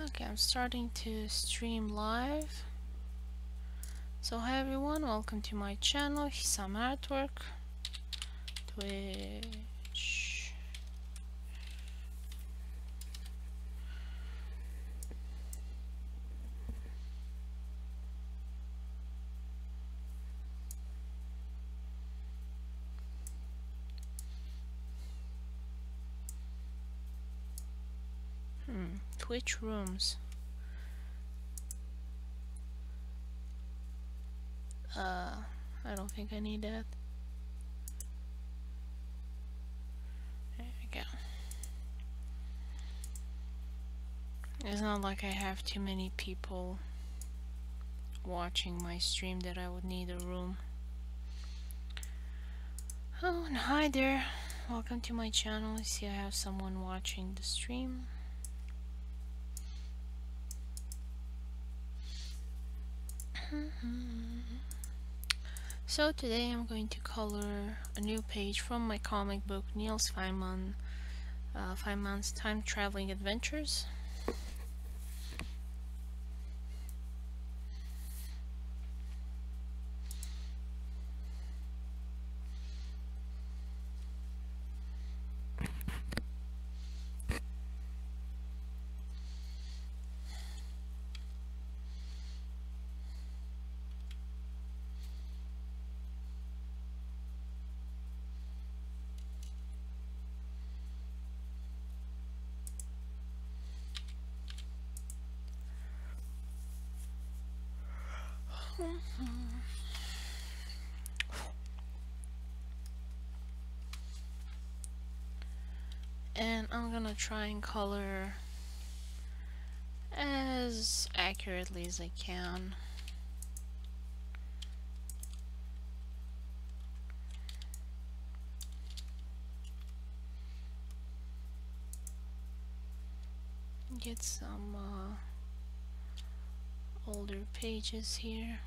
Okay, I'm starting to stream live. So hi everyone, welcome to my channel, Hisame Artwork, Twitch. Twitch rooms. I don't think I need that. There we go. It's not like I have too many people watching my stream that I would need a room. Oh, and hi there. Welcome to my channel. I see I have someone watching the stream. So today I'm going to color a new page from my comic book Niels Feynman, Feynman's Time Traveling Adventures. And I'm gonna try and color as accurately as I can. Get some older pages here.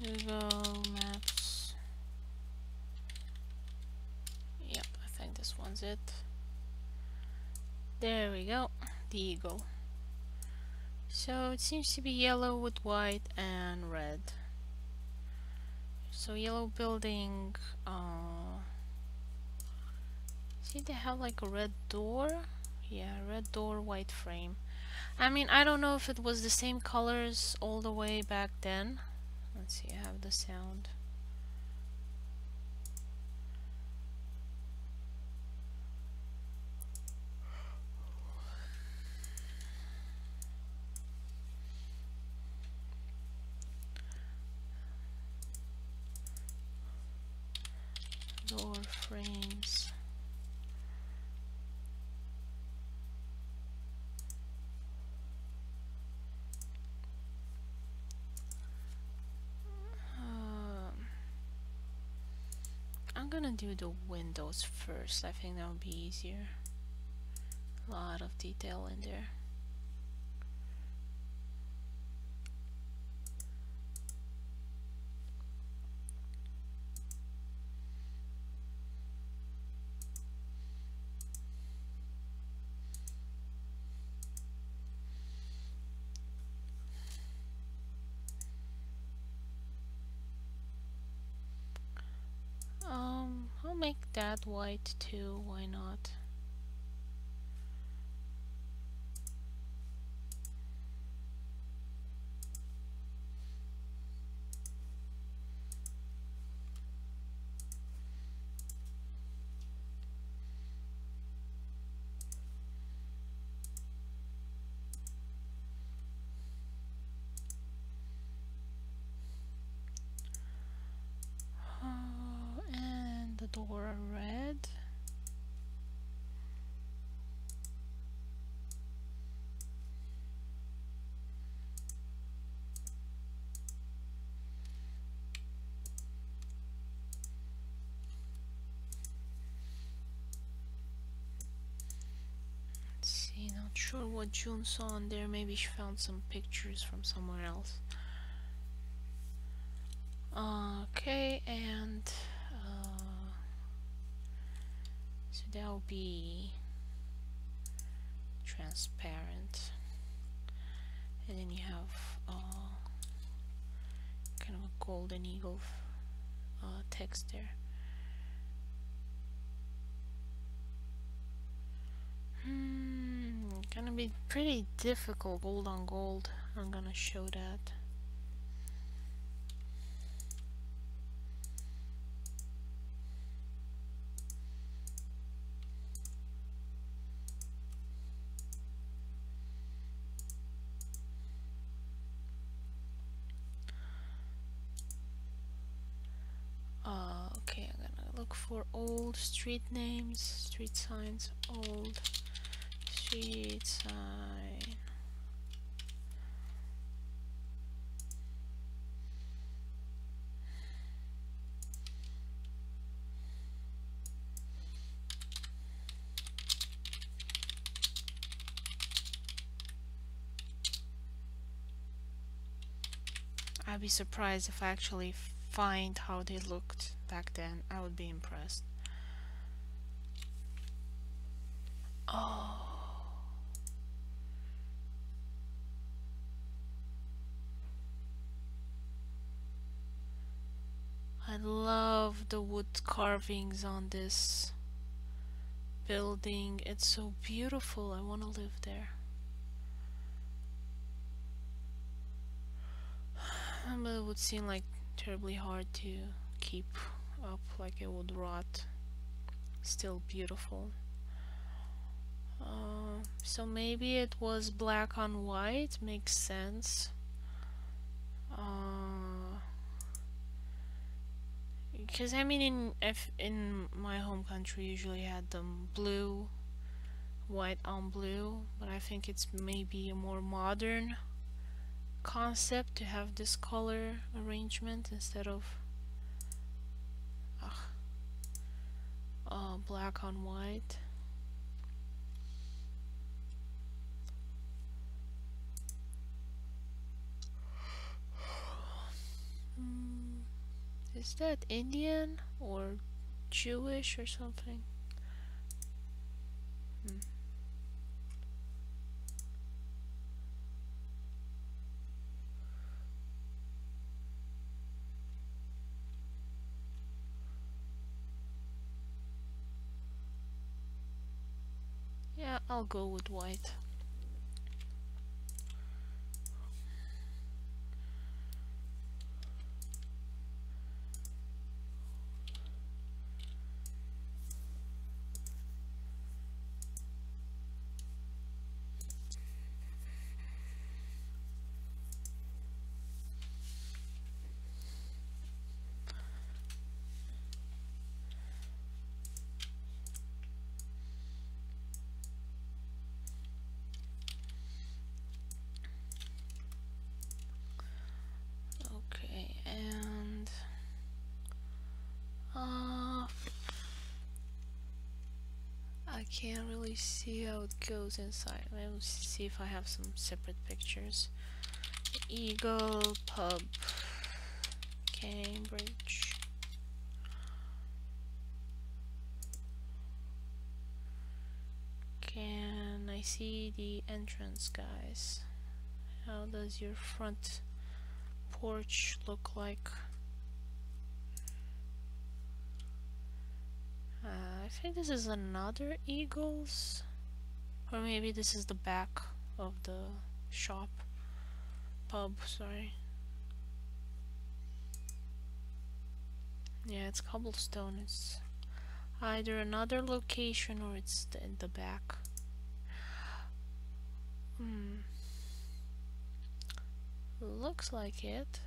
Here we go, maps. Yep, I think this one's it. There we go, the eagle. So it seems to be yellow with white and red. So yellow building, see they have like a red door? Yeah, red door, white frame. I mean, I don't know if it was the same colors all the way back then. Let's see, I have the sound. Door frames. I'm gonna do the windows first. I think that would be easier. A lot of detail in there. I'll make that white too, why not? for a red. Let's see, not sure what June saw on there. Maybe she found some pictures from somewhere else. Okay, and so that'll be transparent, and then you have kind of a golden eagle text there. Gonna be pretty difficult. Gold on gold. I'm gonna show that. Okay, I'm gonna look for old street names, street signs, old street sign. I'd be surprised if I actually find how they looked back then. I would be impressed. Oh. I love the wood carvings on this building. It's so beautiful. I want to live there. But it would seem like terribly hard to keep up, like it would rot. Still beautiful. So maybe it was black on white. Makes sense. Because I mean, in my home country, usually had them blue, white on blue, but I think it's maybe a more modern concept to have this color arrangement instead of black on white. Is that Indian or Jewish or something? Yeah, I'll go with white. Okay, and I can't really see how it goes inside. Let's see if I have some separate pictures. Eagle Pub, Cambridge. Can I see the entrance, guys? How does your front porch look like? I think this is another Eagles, or maybe this is the back of the shop. Pub, sorry. Yeah, it's cobblestone. It's either another location or it's in the back. Looks like it.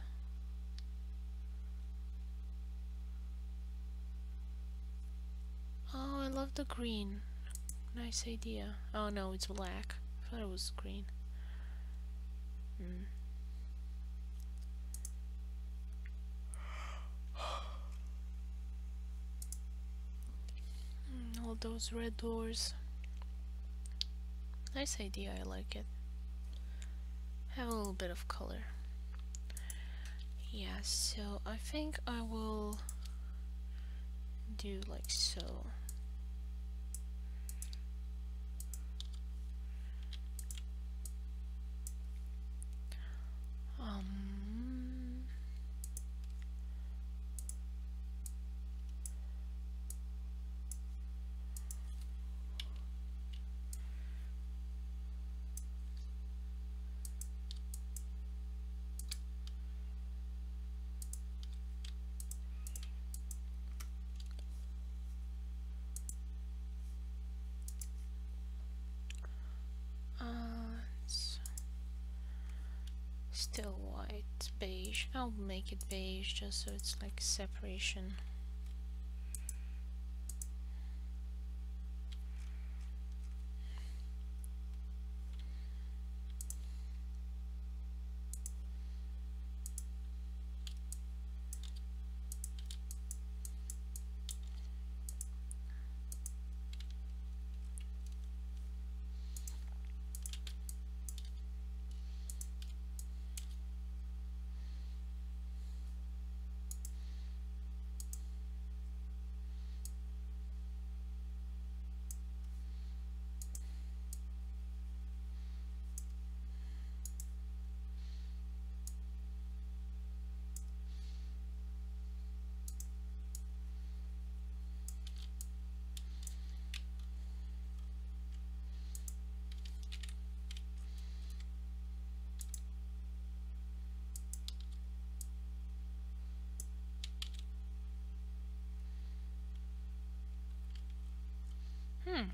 love the green. Nice idea. Oh no, it's black. I thought it was green. All those red doors. Nice idea, I like it. Have a little bit of color. Yeah, so I think I will do like so. Um, it's still white, beige. I'll make it beige just so it's like separation.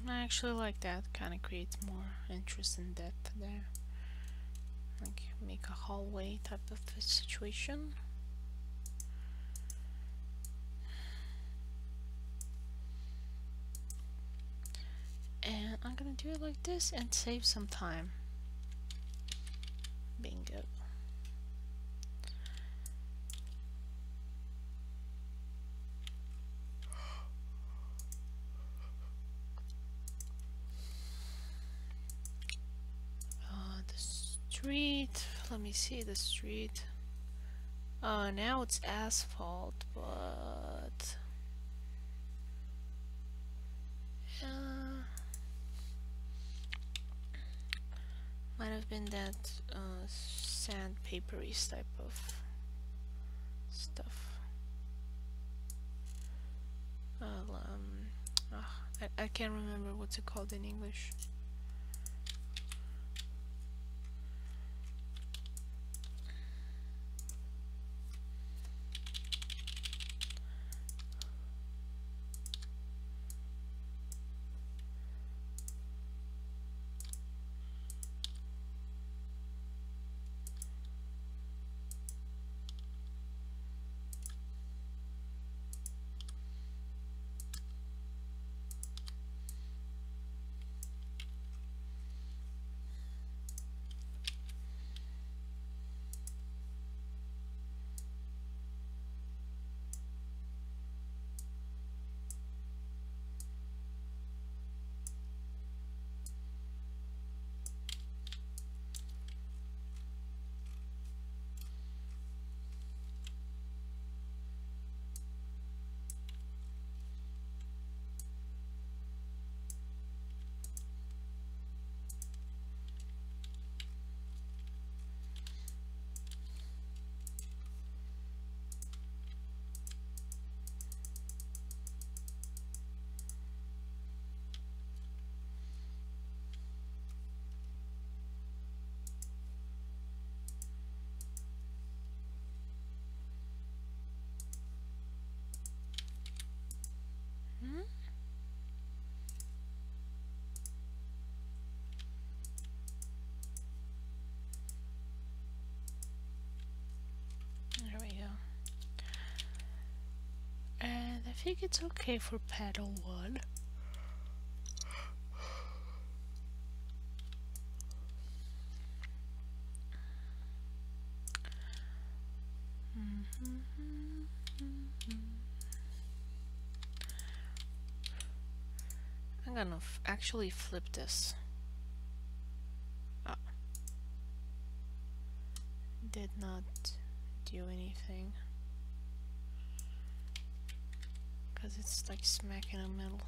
I actually like that. Kind of creates more interest and depth there. Like make a hallway type of a situation. And I'm gonna do it like this and save some time. Bingo. The street. Let me see the street. Now it's asphalt, but might have been that sandpapery type of stuff. I can't remember what's it called in English. There we go. And I think it's okay for panel 1. gonna actually flip this. Oh. Did not do anything. Because it's like smack in the middle.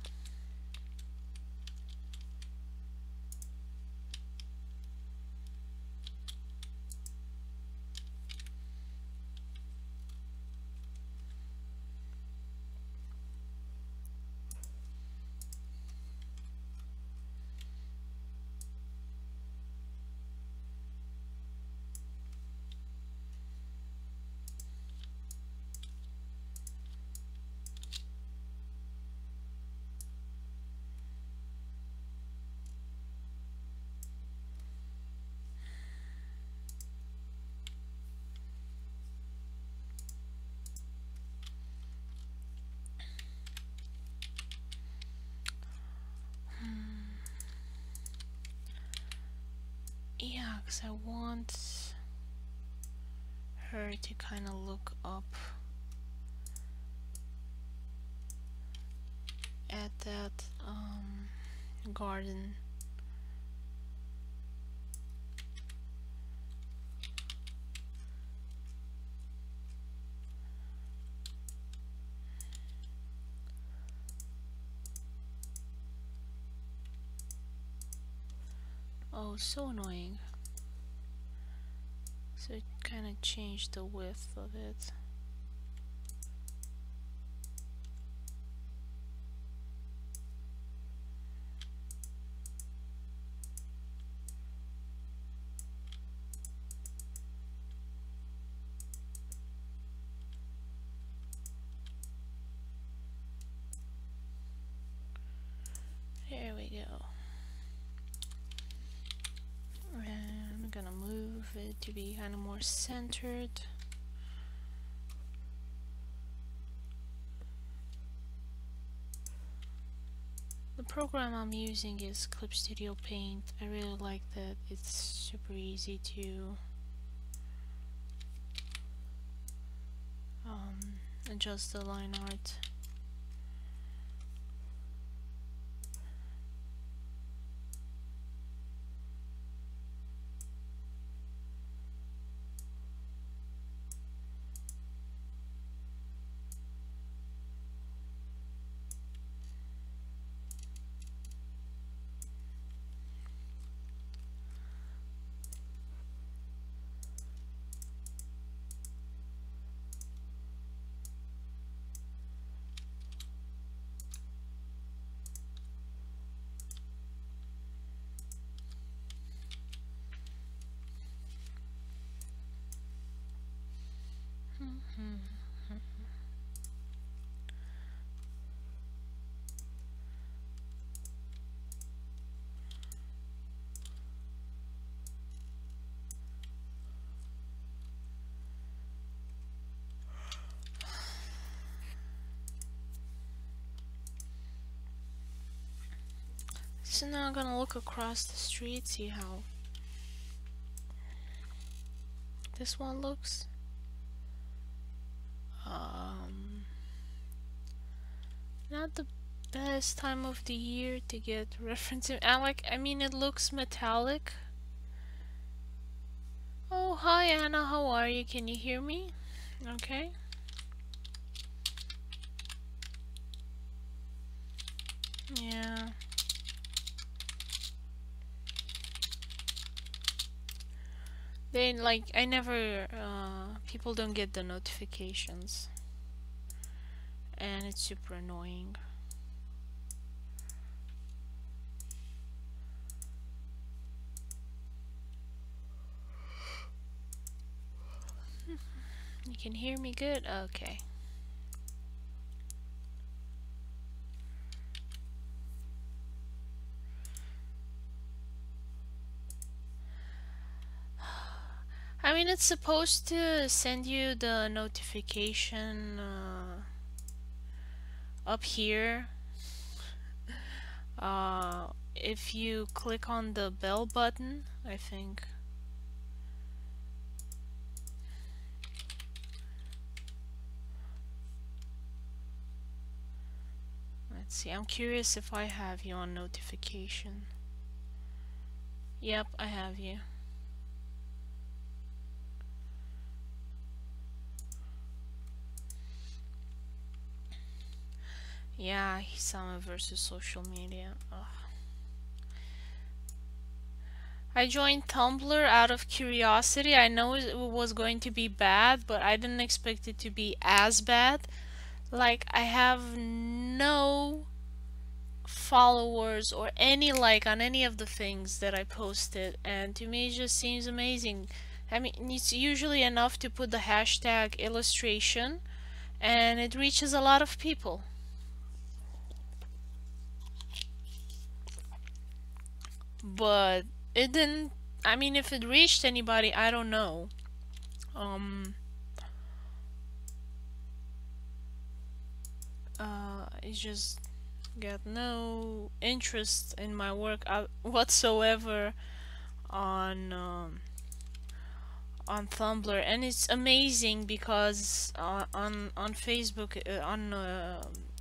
Yeah, because I want her to kind of look up at that garden. Oh, so annoying. So it kind of changed the width of it. There we go. And I'm gonna move it to be kind of more centered. The program I'm using is Clip Studio Paint. I really like that. It's super easy to adjust the line art. So now I'm gonna look across the street, see how this one looks. Not the best time of the year to get reference. I mean, it looks metallic. Oh, hi Anna, how are you? Can you hear me? Okay. Yeah. They like, I never, people don't get the notifications. And it's super annoying. You can hear me good? Okay. I mean, it's supposed to send you the notification up here. If you click on the bell button, I think. Let's see, I'm curious if I have you on notification. Yep, I have you. Yeah, Hisame versus social media. Ugh. I joined Tumblr out of curiosity. I know it was going to be bad, but I didn't expect it to be as bad. Like, I have no followers or any like on any of the things that I posted, and to me it just seems amazing. I mean, it's usually enough to put the hashtag illustration and it reaches a lot of people. But it didn't, I mean, if it reached anybody, I don't know. Um it just got no interest in my work whatsoever on Tumblr, and it's amazing because on Facebook, on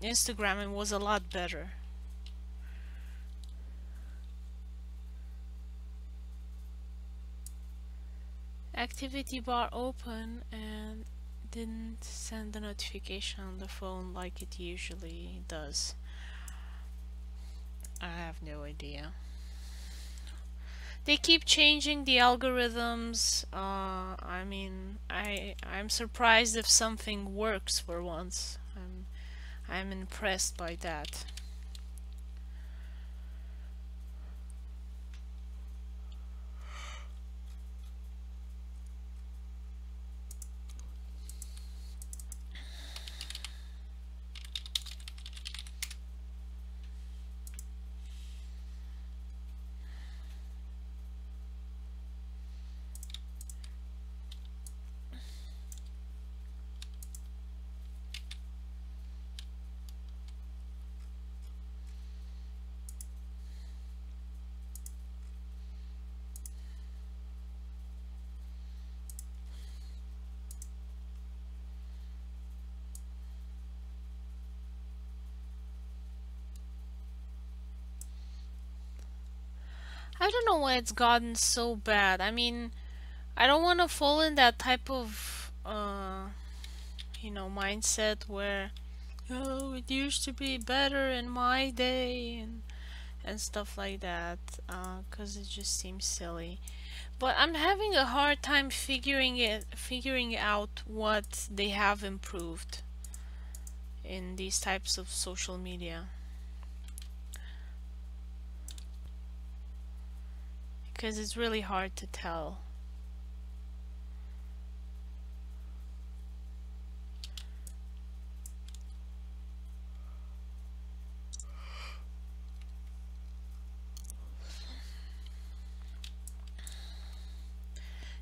Instagram, it was a lot better. Activity bar open and didn't send the notification on the phone like it usually does. I have no idea. They keep changing the algorithms. I mean, I'm surprised if something works for once. I'm impressed by that. I don't know why it's gotten so bad. I mean, I don't want to fall in that type of, mindset where, oh, it used to be better in my day and stuff like that, 'cause it just seems silly. But I'm having a hard time figuring out what they have improved in these types of social media. Because it's really hard to tell.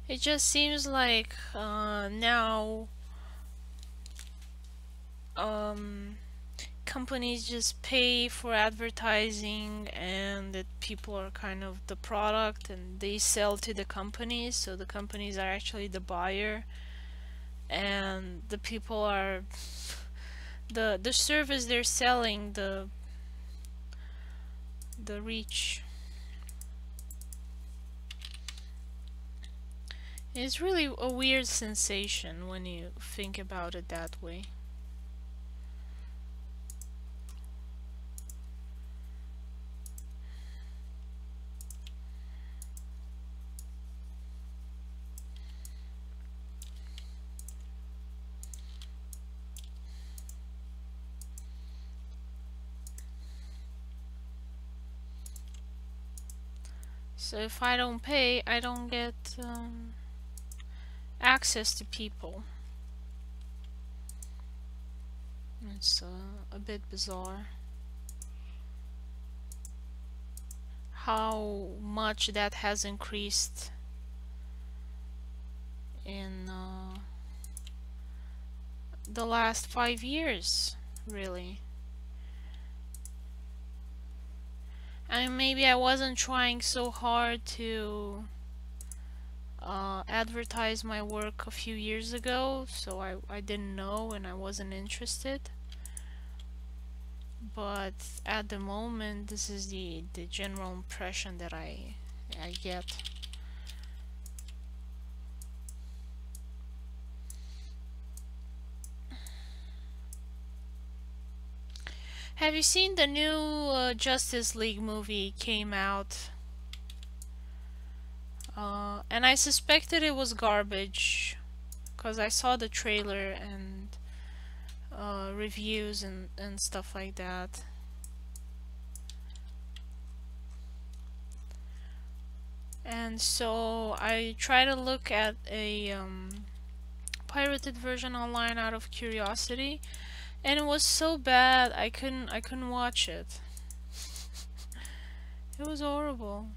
It just seems like now companies just pay for advertising and that people are kind of the product and they sell to the companies, so the companies are actually the buyer and the people are the service they're selling, the reach. It's really a weird sensation when you think about it that way. So if I don't pay, I don't get access to people. It's a bit bizarre how much that has increased in the last 5 years, really. And maybe I wasn't trying so hard to advertise my work a few years ago, so I didn't know and I wasn't interested. but at the moment this is the general impression that I get. Have you seen the new Justice League movie came out? And I suspected it was garbage because I saw the trailer and reviews and stuff like that. And so I try to look at a pirated version online out of curiosity, and it was so bad I couldn't watch it. It was horrible.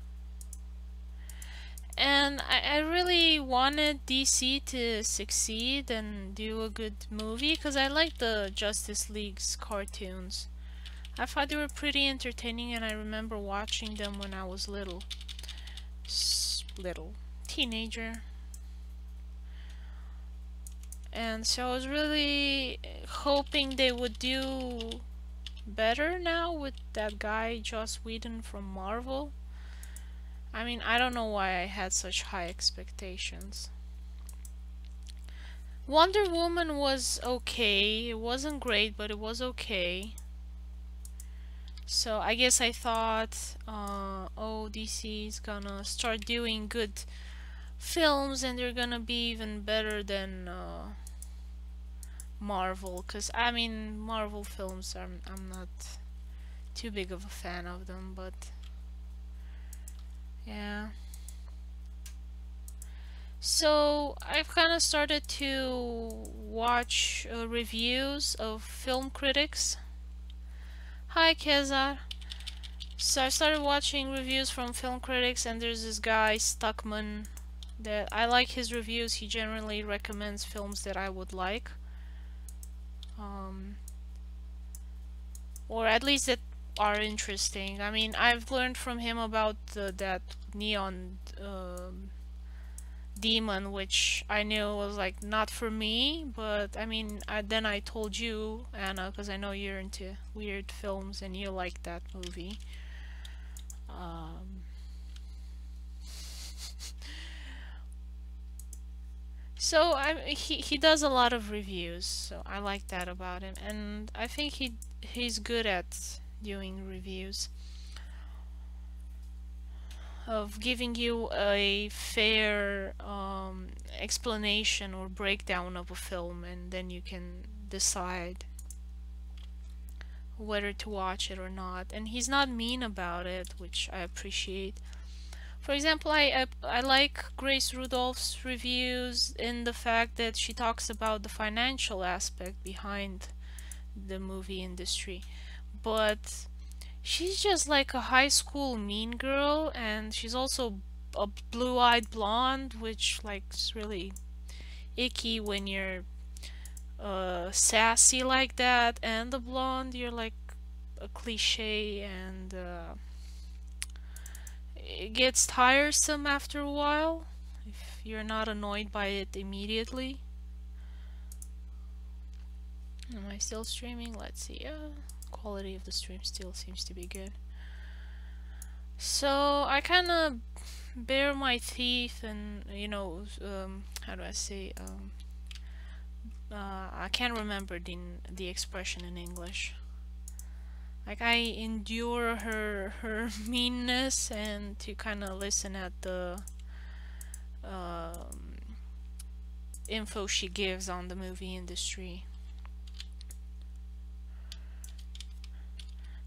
And I really wanted DC to succeed and do a good movie because I like the Justice League's cartoons. I thought they were pretty entertaining, and I remember watching them when I was little. Little. Teenager. And so I was really hoping they would do better now with that guy Joss Whedon from Marvel. I mean, I don't know why I had such high expectations. Wonder Woman was okay. It wasn't great, but it was okay. So I guess I thought, oh, DC is gonna start doing good films and they're gonna be even better than Marvel. Cause I mean, Marvel films, I'm not too big of a fan of them, but yeah. So I've kind of started to watch reviews of film critics. Hi, Kezar. So I started watching reviews from film critics, and there's this guy Stuckman that I like his reviews. He generally recommends films that I would like, or at least that are interesting. I mean, I've learned from him about that neon demon, which I knew was like not for me, but I mean, then I told you, Anna, because I know you're into weird films and you like that movie. So he does a lot of reviews, so I like that about him, and I think he's good at doing reviews, of giving you a fair explanation or breakdown of a film, and then you can decide whether to watch it or not. And he's not mean about it, which I appreciate. For example, I like Grace Rudolph's reviews in the fact that she talks about the financial aspect behind the movie industry, but she's just like a high school mean girl, and she's also a blue-eyed blonde, which like is really icky when you're sassy like that, and the blonde you're like a cliche, and it gets tiresome after a while if you're not annoyed by it immediately. Am I still streaming? Let's see. Quality of the stream still seems to be good. So I kind of bare my teeth, and how do I say? I can't remember the expression in English. Like, I endure her meanness, and to kind of listen at the info she gives on the movie industry.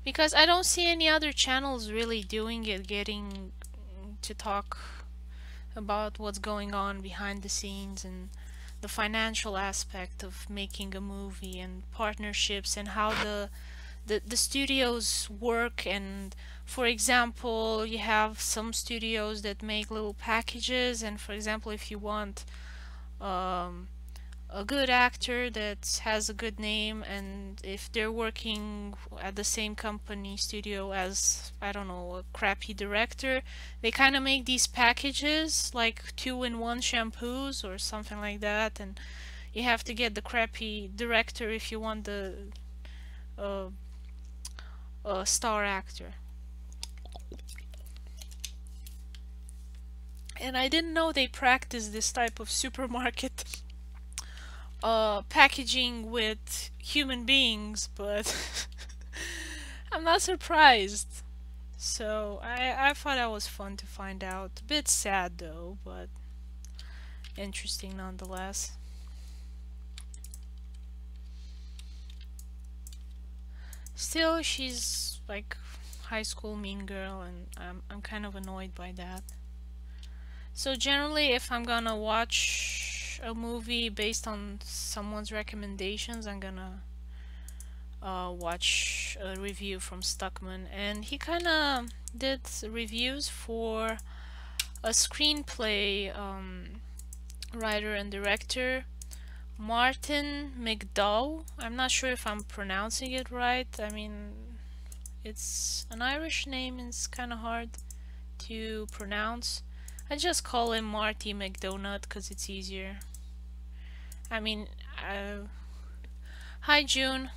Because I don't see any other channels really doing it, getting to talk about what's going on behind the scenes and the financial aspect of making a movie, and partnerships, and how the studios work. And for example, you have some studios that make little packages, and for example, if you want a good actor that has a good name, and if they're working at the same company studio as, I don't know, a crappy director, they kind of make these packages like 2-in-1 shampoos or something like that, and you have to get the crappy director if you want the star actor. And I didn't know they practice this type of supermarket packaging with human beings, but I'm not surprised. So I thought that was fun to find out. A bit sad though, but interesting nonetheless. Still, she's like high school mean girl, and I'm kind of annoyed by that. So generally, if I'm gonna watch a movie based on someone's recommendations, I'm gonna watch a review from Stuckman, and he kind of did reviews for a screenplay writer and director, Martin McDowell. I'm not sure if I'm pronouncing it right. I mean, it's an Irish name and it's kind of hard to pronounce. I just call him Marty McDonut because it's easier. I mean, hi June.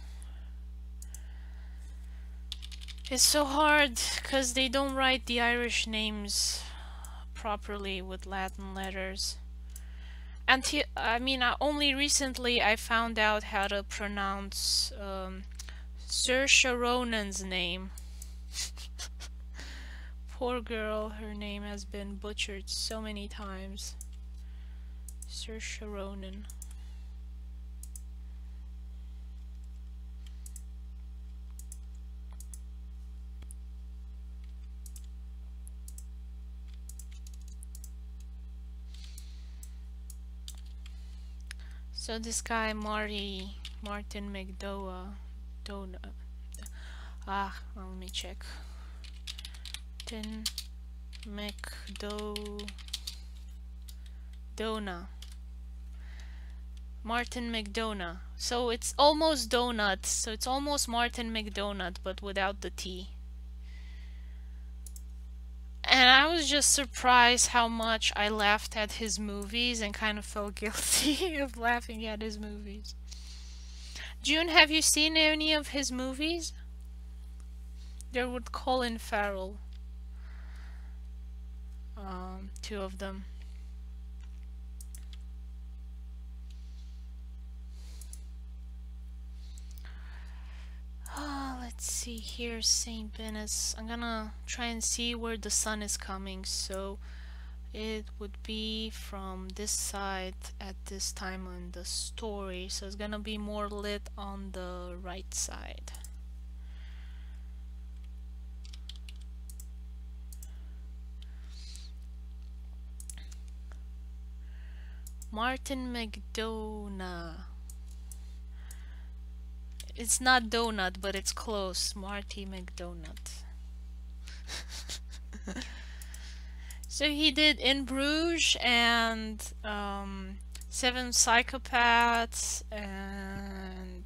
It's so hard because they don't write the Irish names properly with Latin letters. Until, I mean, only recently I found out how to pronounce Saoirse Ronan's name. Poor girl, her name has been butchered so many times. Saoirse Ronan. So this guy Martin McDowell, let me check. Martin Martin McDonough. So it's almost donut. So it's almost Martin McDonut, but without the T. And I was just surprised how much I laughed at his movies and kind of felt guilty of laughing at his movies. June, have you seen any of his movies? They're with Colin Farrell. Two of them. Let's see here, St. Denis. I'm gonna try and see where the sun is coming. So it would be from this side at this time on the story. So it's gonna be more lit on the right side. Martin McDonough. It's not donut, but it's close. Marty McDonut. So he did In Bruges and Seven Psychopaths, and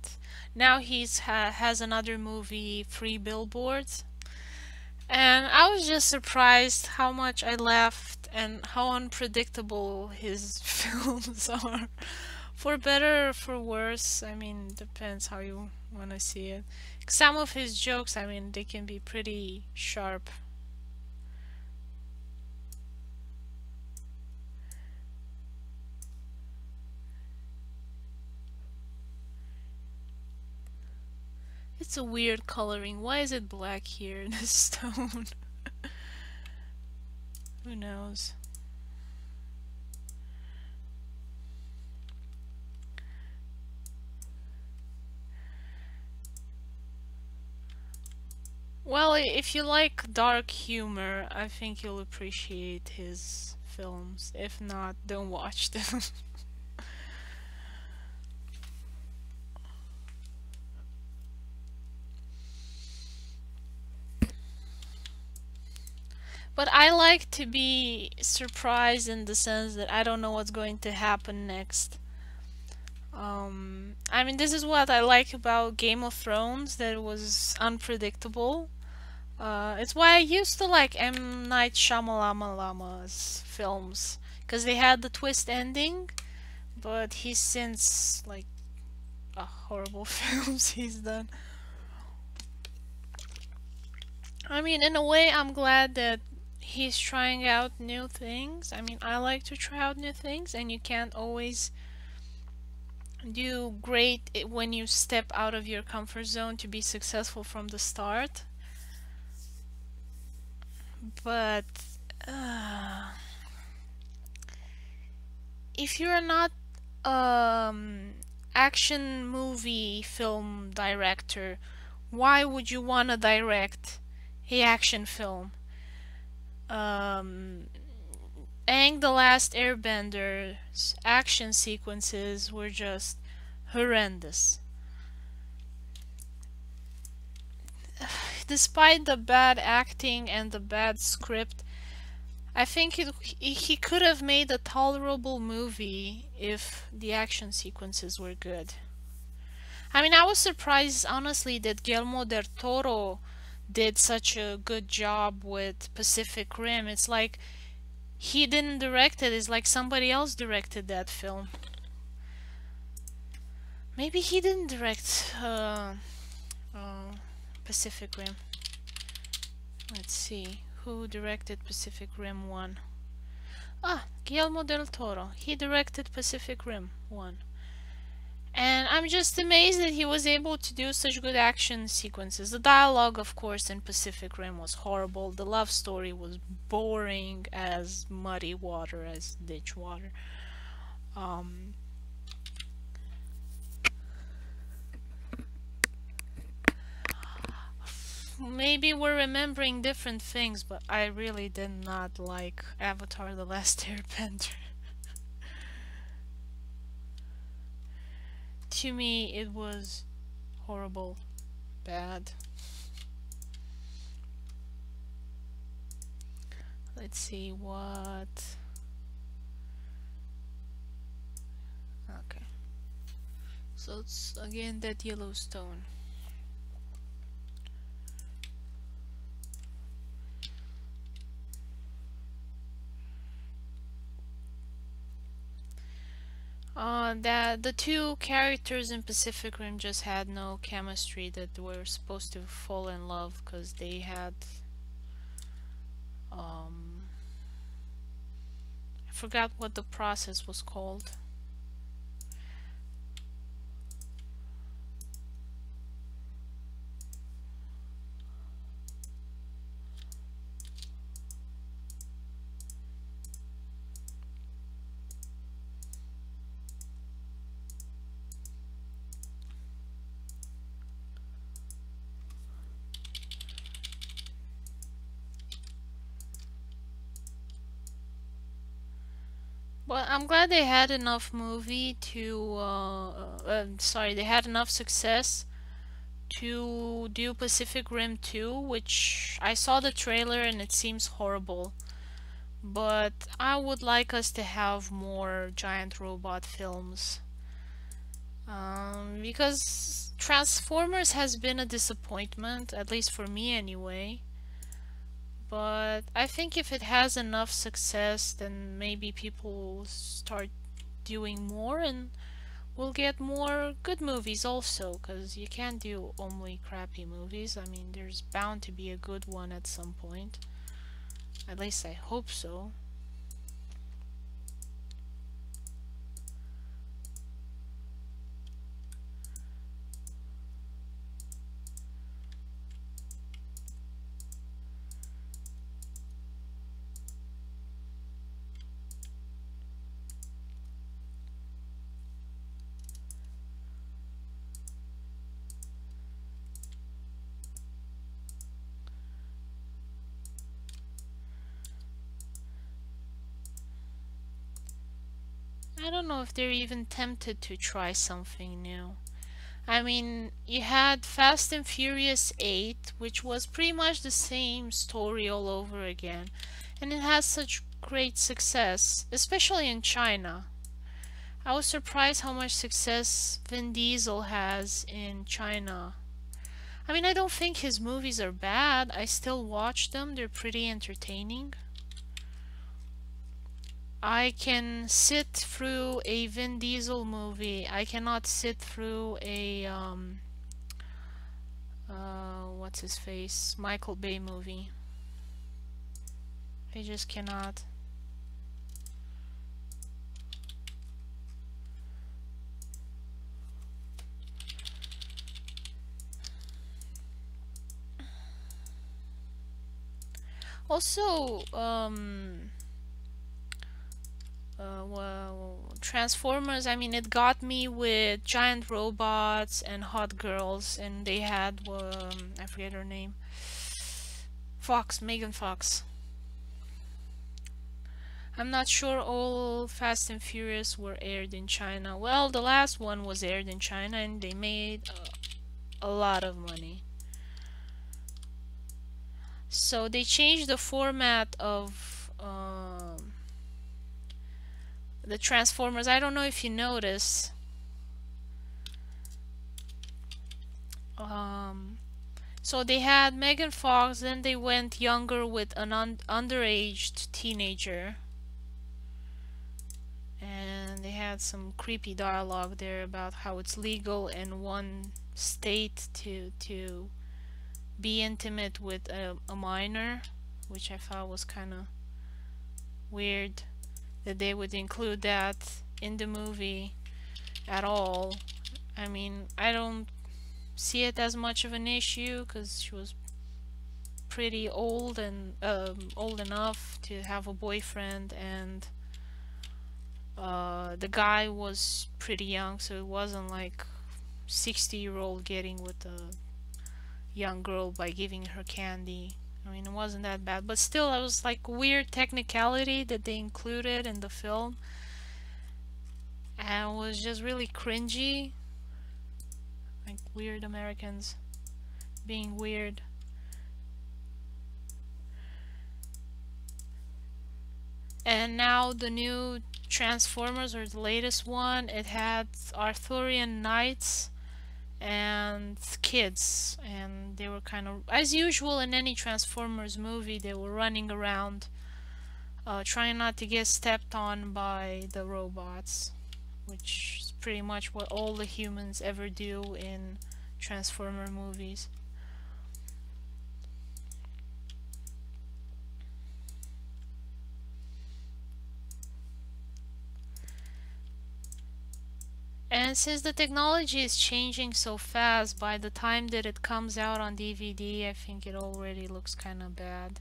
now he's has another movie, Three Billboards. And I was just surprised how much I laughed and how unpredictable his films are. For better or for worse, I mean, depends how you want to see it. Some of his jokes, I mean, they can be pretty sharp. It's a weird coloring. Why is it black here in this stone? Who knows? Well, if you like dark humor, I think you'll appreciate his films. If not, don't watch them. But I like to be surprised in the sense that I don't know what's going to happen next. I mean, this is what I like about Game of Thrones, that it was unpredictable. It's why I used to like M. Night Shyamalan's films, because they had the twist ending, but he's since, like, horrible films he's done. I mean, in a way, I'm glad that he's trying out new things. I mean, I like to try out new things, and you can't always do great when you step out of your comfort zone to be successful from the start. But uh, if you're not action movie film director, why would you want to direct a action film? Um, Aang the Last Airbender's action sequences were just horrendous. Despite the bad acting and the bad script, I think he could have made a tolerable movie if the action sequences were good. I mean, I was surprised, honestly, that Guillermo del Toro did such a good job with Pacific Rim. It's like he didn't direct it, it's like somebody else directed that film. Maybe he didn't direct Pacific Rim. Let's see. Who directed Pacific Rim 1? Ah, Guillermo del Toro. He directed Pacific Rim 1. And I'm just amazed that he was able to do such good action sequences. The dialogue, of course, in Pacific Rim was horrible. The love story was boring as muddy water, as ditch water. Um, Maybe we're remembering different things, but I really did not like Avatar: The Last Airbender. To me, it was horrible, bad. Let's see what. Okay. So it's again that Yellowstone. That the two characters in Pacific Rim just had no chemistry, that were supposed to fall in love because they had I forgot what the process was called. Well, I'm glad they had enough movie to, sorry, they had enough success to do Pacific Rim 2, which I saw the trailer and it seems horrible. But I would like us to have more giant robot films. Because Transformers has been a disappointment, at least for me anyway. But I think if it has enough success, then maybe people will start doing more and we'll get more good movies also, because you can't do only crappy movies. I mean, there's bound to be a good one at some point. At least I hope so. I don't know if they're even tempted to try something new. I mean, you had Fast and Furious 8, which was pretty much the same story all over again, and it has such great success, especially in China. I was surprised how much success Vin Diesel has in China. I mean, I don't think his movies are bad. I still watch them. They're pretty entertaining. I can sit through a Vin Diesel movie. I cannot sit through what's his face, Michael Bay movie. I just cannot. Also, well, Transformers, I mean, it got me with giant robots and hot girls, and they had, I forget her name. Megan Fox. I'm not sure all Fast and Furious were aired in China. Well, the last one was aired in China, and they made a lot of money. So they changed the format of the Transformers. I don't know if you notice. So they had Megan Fox, then they went younger with an underaged teenager. And they had some creepy dialogue there about how it's legal in one state to be intimate with a minor, which I thought was kind of weird that they would include that in the movie at all. I mean, I don't see it as much of an issue because she was pretty old and old enough to have a boyfriend, and the guy was pretty young, so it wasn't like 60-year-old getting with a young girl by giving her candy. I mean, it wasn't that bad, but still, it was like weird technicality that they included in the film, and it was just really cringy. Like weird Americans being weird. And now the new Transformers, or the latest one, it had Arthurian knights and kids, and they were kind of, as usual in any Transformers movie, they were running around trying not to get stepped on by the robots, which is pretty much what all the humans ever do in Transformer movies. And since the technology is changing so fast, by the time that it comes out on DVD, I think it already looks kind of bad.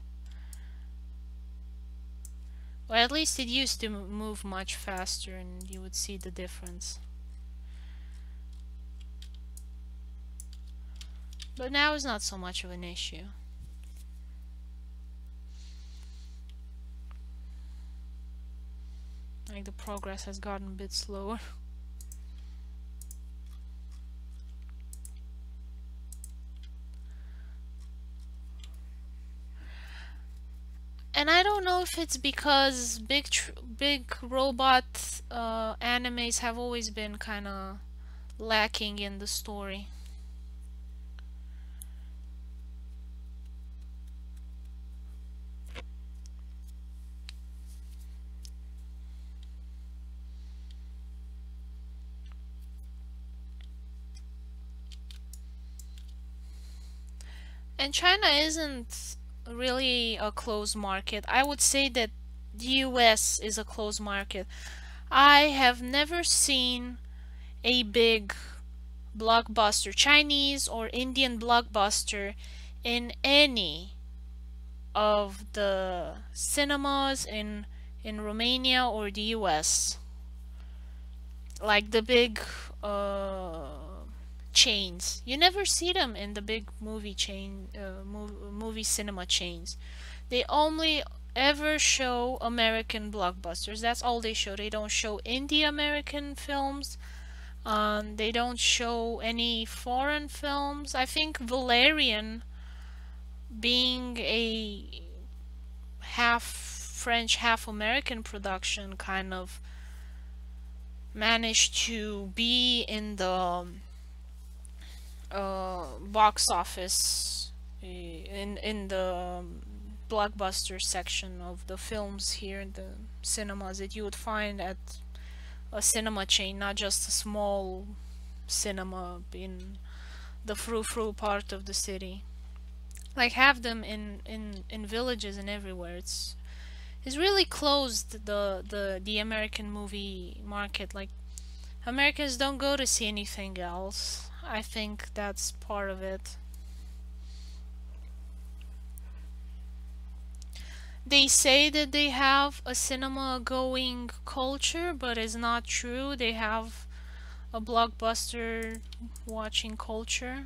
Well, at least it used to move much faster, and you would see the difference. But now it's not so much of an issue. Like, the progress has gotten a bit slower. And I don't know if it's because big robot animes have always been kind of lacking in the story. And China isn't really a closed market. I would say that the US is a closed market. I have never seen a big blockbuster, Chinese or Indian blockbuster, in any of the cinemas in Romania or the US. Like the big chains. You never see them in the big movie cinema chains. They only ever show American blockbusters. That's all they show. They don't show indie American films. They don't show any foreign films. I think Valerian, being a half French, half American production, kind of managed to be in the box office, in the blockbuster section of the films here in the cinemas that you would find at a cinema chain, not just a small cinema in the frou-frou part of the city. Like have them in villages and everywhere. It's really closed the American movie market. Like Americans don't go to see anything else. I think that's part of it. They say that they have a cinema going culture, but it's not true. They have a blockbuster watching culture.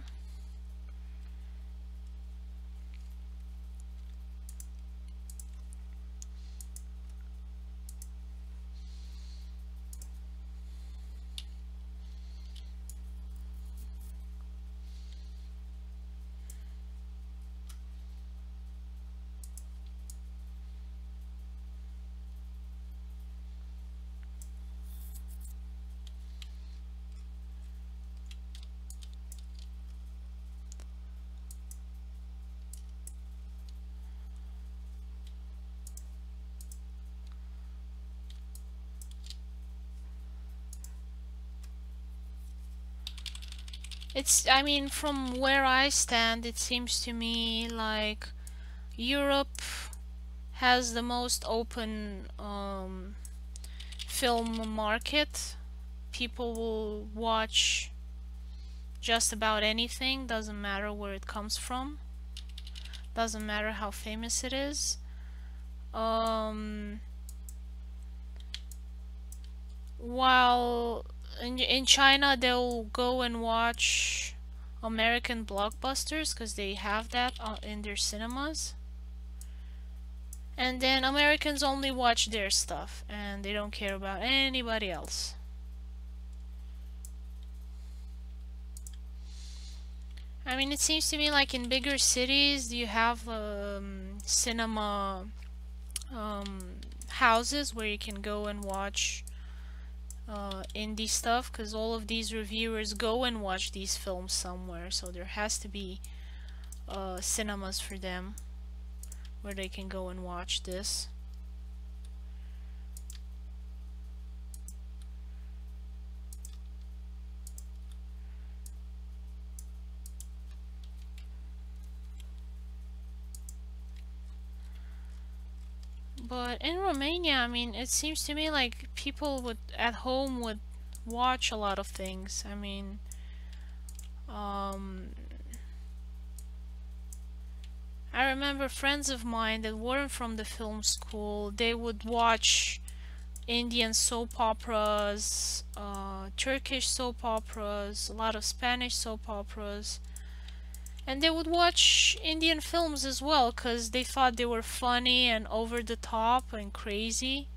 I mean, from where I stand, it seems to me like Europe has the most open film market. People will watch just about anything, doesn't matter where it comes from, doesn't matter how famous it is. While in China they'll go and watch American blockbusters because they have that in their cinemas. And then Americans only watch their stuff and they don't care about anybody else. I mean, it seems to me like in bigger cities you have cinema houses where you can go and watch indie stuff, because all of these reviewers go and watch these films somewhere, so there has to be cinemas for them where they can go and watch this. But in Romania, I mean, it seems to me like people would at home would watch a lot of things. I mean, I remember friends of mine that weren't from the film school, they would watch Indian soap operas, Turkish soap operas, a lot of Spanish soap operas. And they would watch Indian films as well because they thought they were funny and over the top and crazy.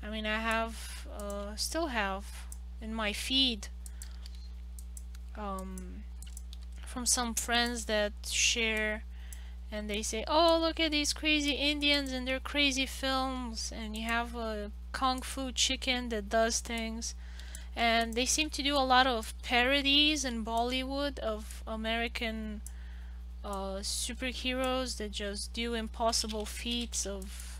I mean, I have, still have in my feed from some friends that share, and they say, oh, look at these crazy Indians and their crazy films, and you have a kung fu chicken that does things. And they seem to do a lot of parodies in Bollywood of American superheroes that just do impossible feats of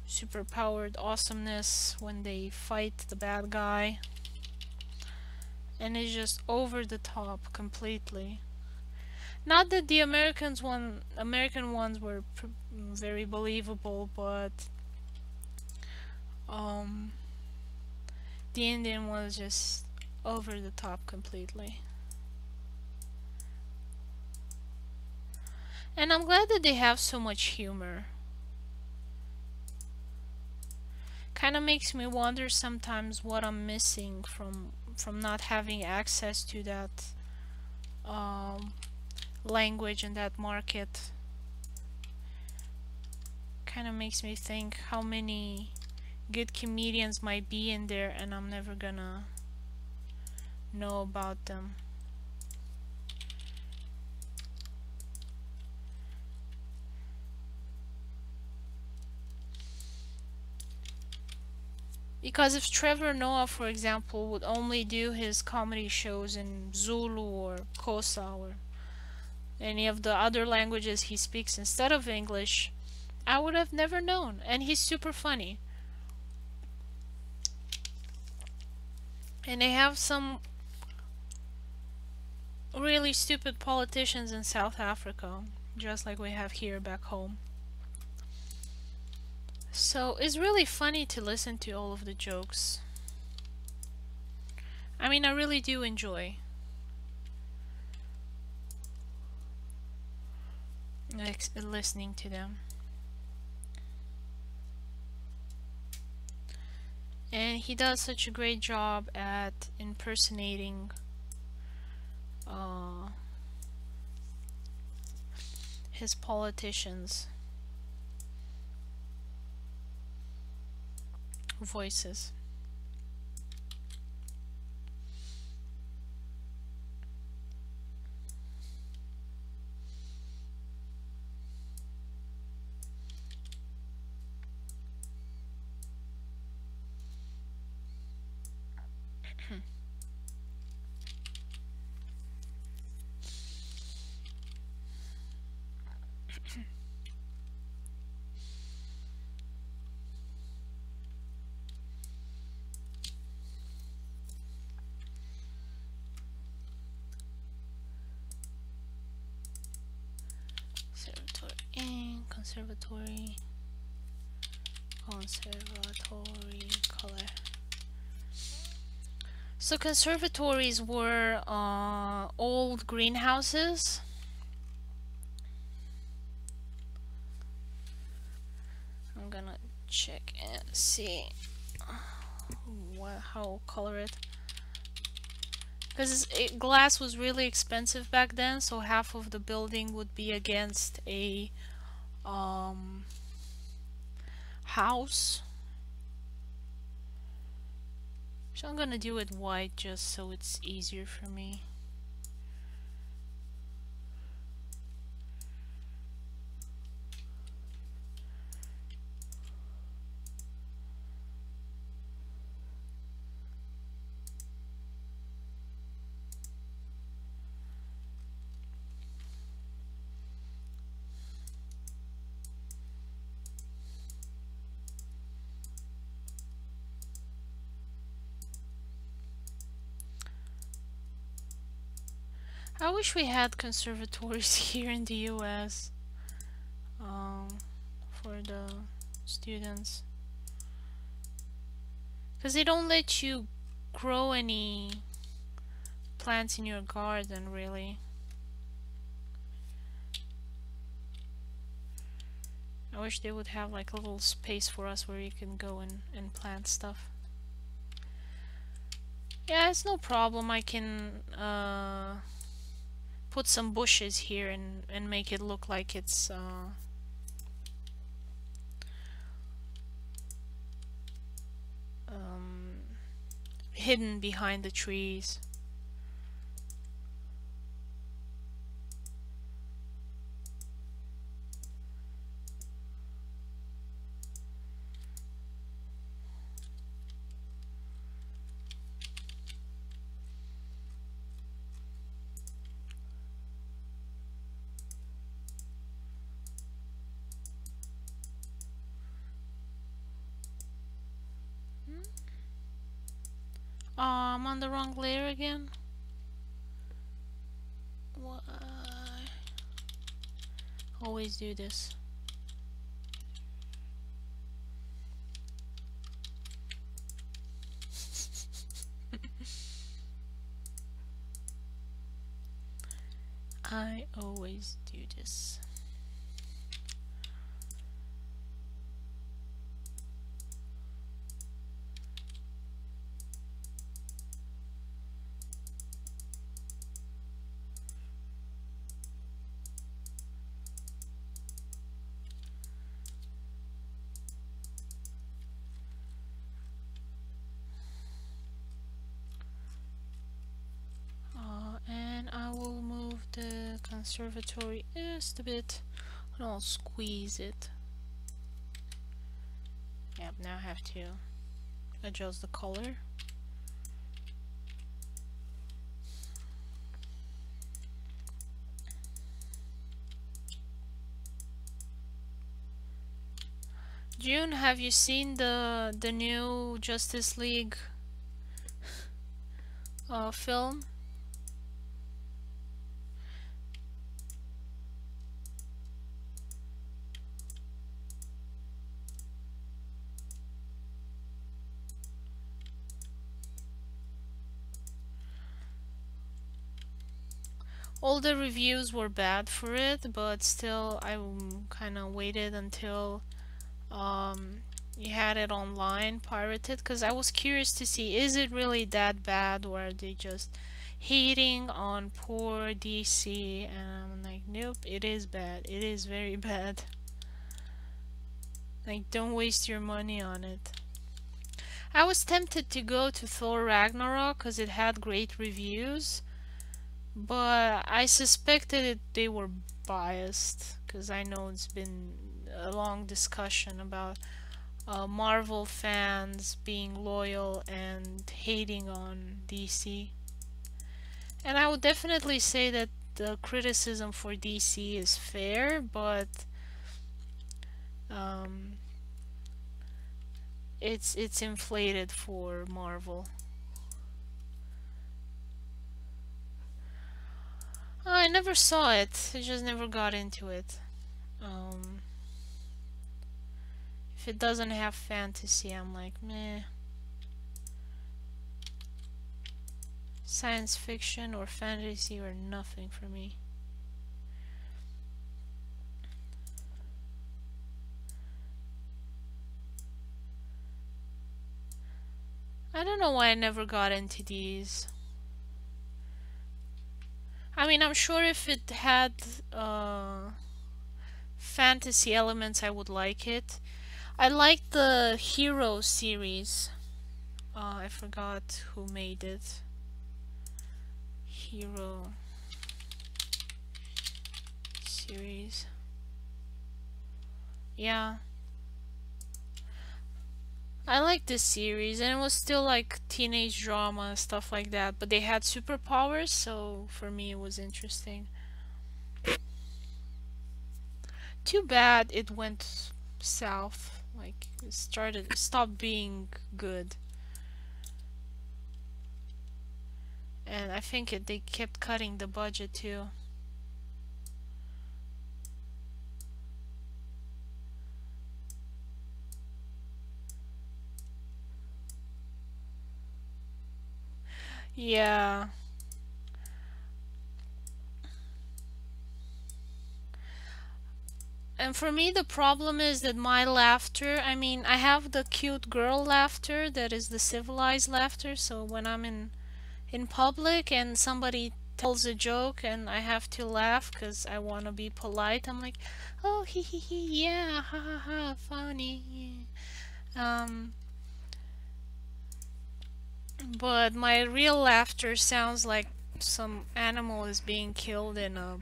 superpowered awesomeness when they fight the bad guy. And it's just over the top completely. Not that the American ones were very believable, but the Indian one was just over the top completely. And I'm glad that they have so much humor. Kind of makes me wonder sometimes what I'm missing from not having access to that language and that market. Kind of makes me think how many good comedians might be in there and I'm never gonna know about them. Because if Trevor Noah, for example, would only do his comedy shows in Zulu or Xhosa or any of the other languages he speaks instead of English, I would have never known. And he's super funny. And they have some really stupid politicians in South Africa, just like we have here back home. So it's really funny to listen to all of the jokes. I mean, I really do enjoy listening to them. And he does such a great job at impersonating his politicians' voices. Conservatory color. So conservatories were old greenhouses. I'm gonna check and see how color it, because glass was really expensive back then, so half of the building would be against a house. So I'm gonna do it white just so it's easier for me. I wish we had conservatories here in the US for the students, because they don't let you grow any plants in your garden, really. I wish they would have like a little space for us where you can go and plant stuff. Yeah, it's no problem. I can put some bushes here and make it look like it's hidden behind the trees. I'm on the wrong layer again. Why? Always do this. I always do this. And I will move the conservatory just a bit. I'll squeeze it. Yep, now I have to adjust the color. June, have you seen the new Justice League film? All the reviews were bad for it, but still I kind of waited until you had it online pirated, because I was curious to see, is it really that bad, or are they just hating on poor DC? And I'm like, nope, it is bad. It is very bad. Like, don't waste your money on it. I was tempted to go to Thor Ragnarok because it had great reviews, but I suspected they were biased, because I know it's been a long discussion about Marvel fans being loyal and hating on DC. And I would definitely say that the criticism for DC is fair, but um, it's inflated for Marvel. I never saw it. I just never got into it. Um, if it doesn't have fantasy, I'm like, meh. Science fiction or fantasy or nothing for me. I don't know why I never got into these. I mean, I'm sure if it had fantasy elements, I would like it. I like the Hero series. I forgot who made it. Hero series. Yeah. I like this series, and it was still like teenage drama, stuff like that, but they had superpowers, so for me it was interesting. Too bad it went south. Like, it stopped being good. And I think they kept cutting the budget too. Yeah. And for me, the problem is that my laughter, I mean, I have the cute girl laughter that is the civilized laughter, so when I'm in public and somebody tells a joke and I have to laugh because I want to be polite, I'm like, oh, hee hee hee, yeah, ha ha ha, funny. But my real laughter sounds like some animal is being killed in a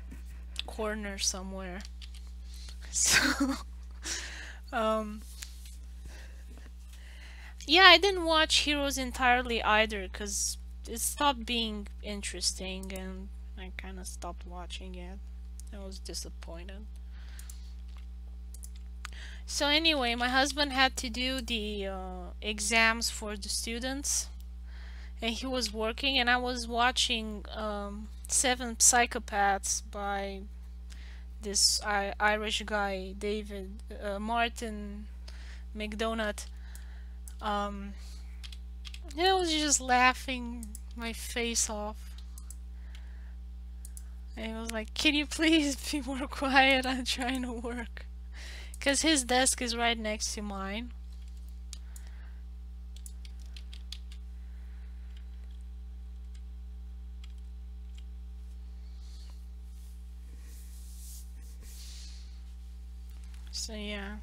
corner somewhere. So, um, yeah, I didn't watch Heroes entirely either because it stopped being interesting and I kind of stopped watching it. I was disappointed. So anyway, my husband had to do the exams for the students, and he was working, and I was watching Seven Psychopaths by this Irish guy, David Martin McDonagh. Um, and I was just laughing my face off. And he was like, "Can you please be more quiet? I'm trying to work." Because his desk is right next to mine. So yeah.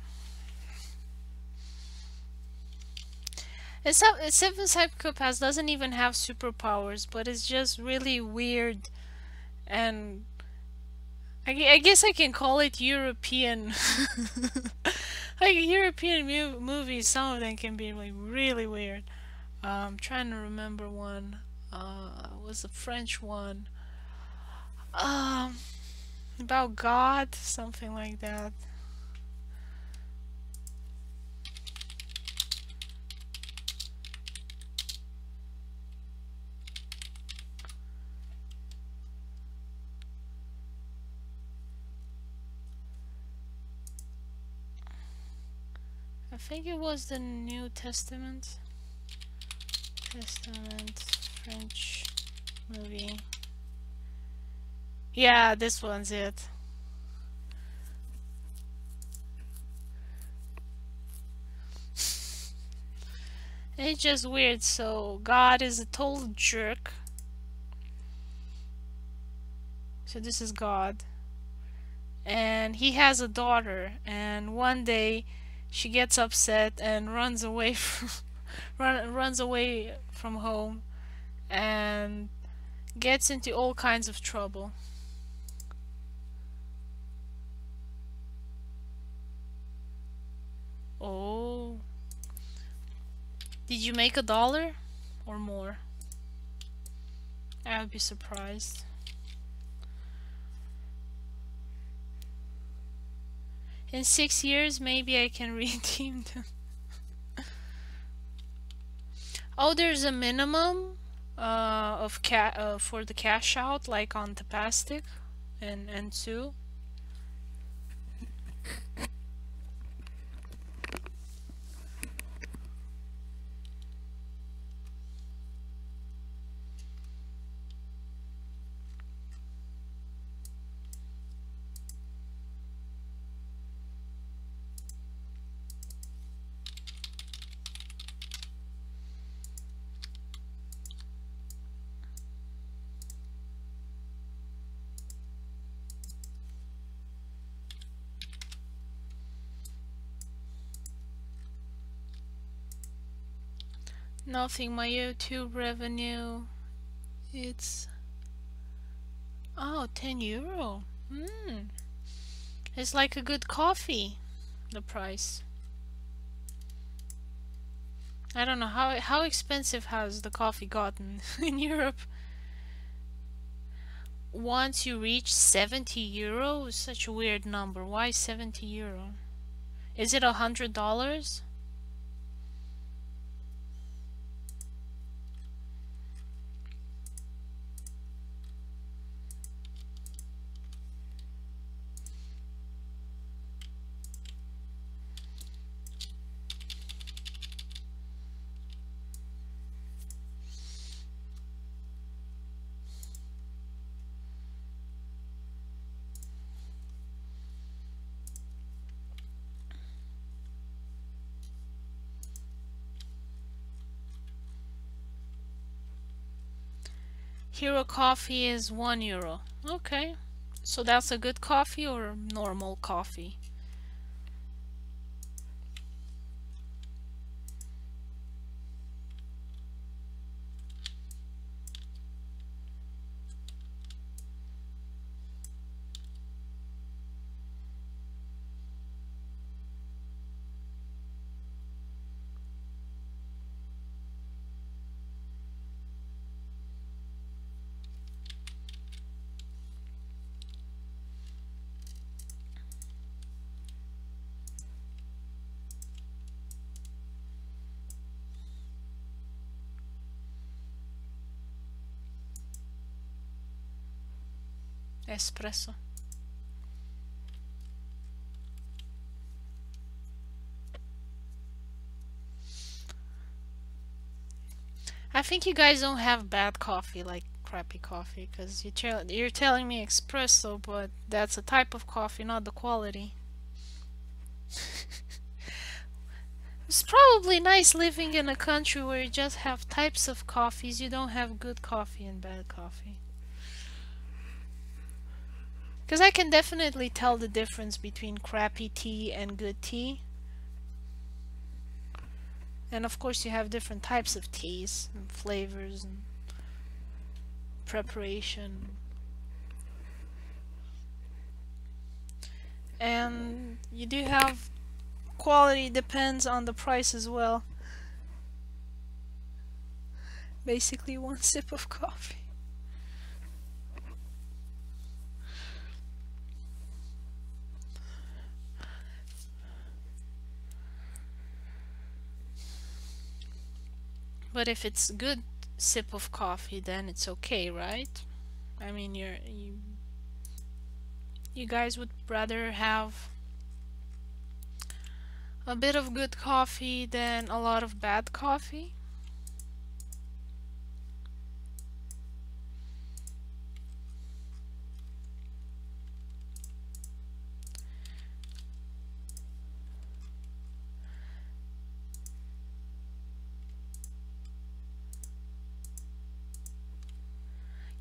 Seven Psychopaths doesn't even have superpowers, but it's just really weird, and I guess I can call it European. Like European movies, some of them can be like really weird. I'm trying to remember one. Was a French one. Um, about God, something like that. I think it was the New Testament. Testament French movie. Yeah, this one's it. It's just weird. So God is a total jerk. So this is God. And he has a daughter, and one day she gets upset and runs away from runs away from home and gets into all kinds of trouble. Oh, did you make $1 or more? I would be surprised. In 6 years, maybe I can redeem them. Oh, there's a minimum of for the cash out, like on Tapastic and Sue. Nothing. My YouTube revenue, it's oh, €10. Hmm. It's like a good coffee, the price. I don't know how expensive has the coffee gotten in Europe. Once you reach €70, such a weird number. Why €70? Is it $100? Hero coffee is €1. Okay. So that's a good coffee or normal coffee? Espresso. I think you guys don't have bad coffee like crappy coffee, because you're telling me espresso, but that's a type of coffee, not the quality. It's probably nice living in a country where you just have types of coffees. You don't have good coffee and bad coffee. Because I can definitely tell the difference between crappy tea and good tea. And of course you have different types of teas and flavors and preparation. And you do have quality depends on the price as well. Basically one sip of coffee. But if it's a good sip of coffee, then it's okay, right? I mean, you guys would rather have a bit of good coffee than a lot of bad coffee?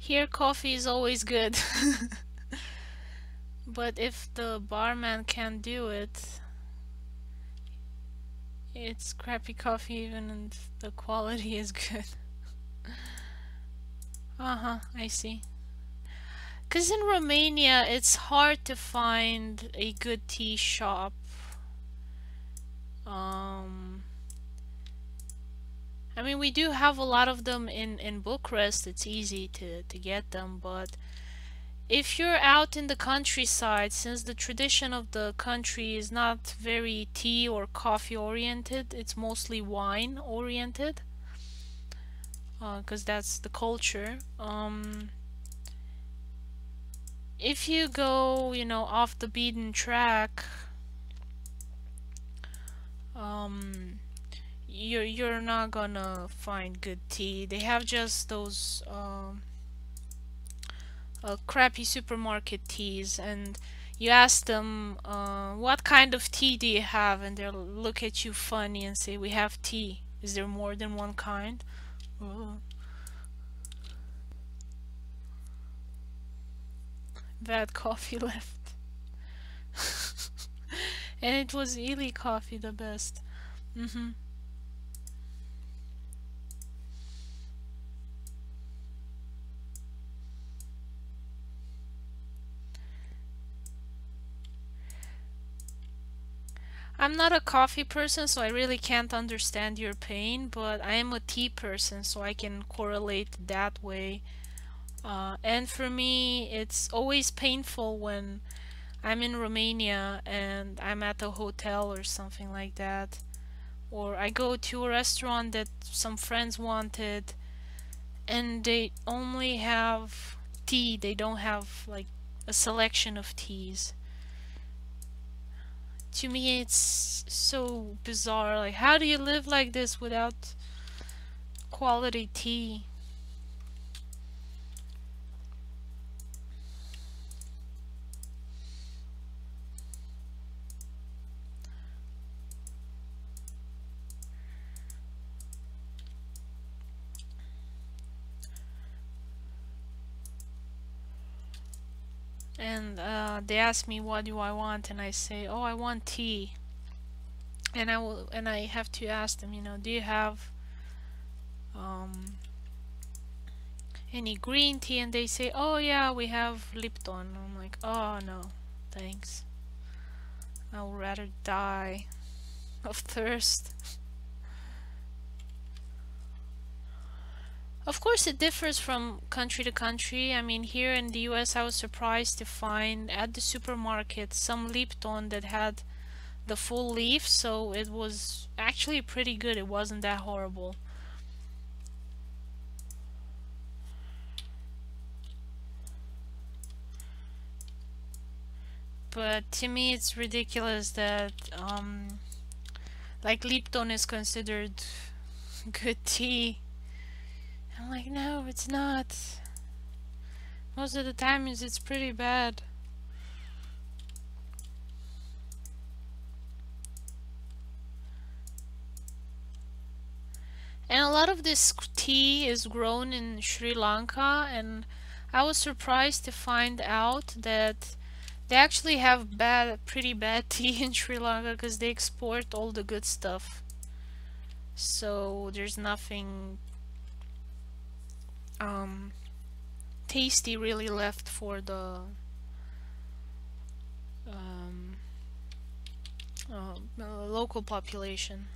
Here, coffee is always good. But if the barman can't do it, it's crappy coffee even if the quality is good. Uh-huh, I see. Because in Romania, it's hard to find a good tea shop. Um, I mean, we do have a lot of them in Bucharest. It's easy to get them, but if you're out in the countryside, since the tradition of the country is not very tea or coffee oriented, it's mostly wine oriented, because that's the culture. If you go, off the beaten track, um, you're not gonna find good tea. They have just those crappy supermarket teas, and you ask them, what kind of tea do you have, and they'll look at you funny and say, we have tea. Is there more than one kind? Oh, bad coffee left. And it was Ely coffee the best. Mm-hmm. I'm not a coffee person, so I really can't understand your pain, but I am a tea person, so I can correlate that way. And for me, it's always painful when I'm in Romania and I'm at a hotel or something like that, or I go to a restaurant that some friends wanted and they only have tea, they don't have like a selection of teas. To me, it's so bizarre. Like, how do you live like this without quality tea? And they ask me what do I want, and I say, "Oh, I want tea." And I have to ask them, do you have um, any green tea? And they say, "Oh yeah, we have Lipton." I'm like, "Oh no, thanks. I would rather die of thirst." Of course, it differs from country to country. I mean, here in the US, I was surprised to find at the supermarket some Lipton that had the full leaf, so it was actually pretty good. It wasn't that horrible. But to me, it's ridiculous that, like, Lipton is considered good tea. I'm like, no, it's not. Most of the time, it's pretty bad. And a lot of this tea is grown in Sri Lanka, and I was surprised to find out that they actually have pretty bad tea in Sri Lanka because they export all the good stuff. So there's nothing um, tasty really left for the um, local population.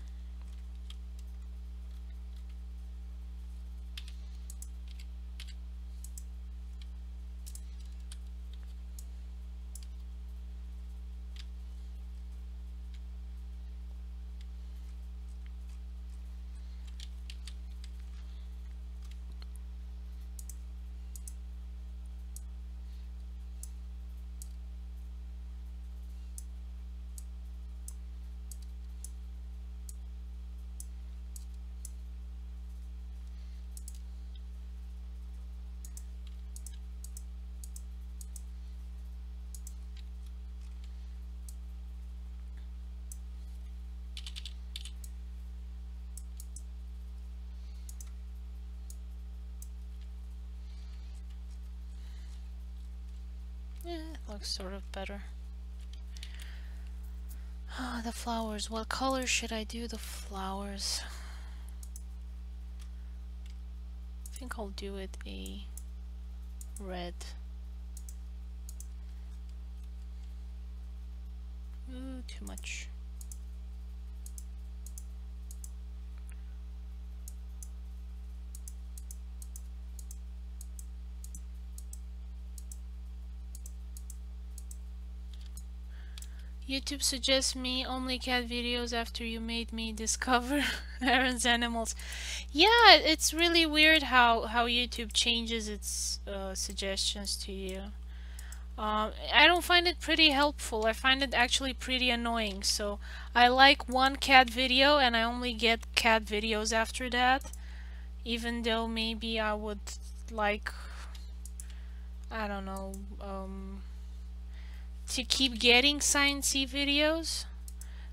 looks sort of better. Ah, the flowers. What color should I do the flowers? I think I'll do it a red. Ooh, too much. YouTube suggests me only cat videos after you made me discover Aaron's animals. Yeah, it's really weird how YouTube changes its suggestions to you. I don't find it pretty helpful. I find it actually pretty annoying. So I like one cat video and I only get cat videos after that. Even though maybe I would like, I don't know, to keep getting sciencey videos.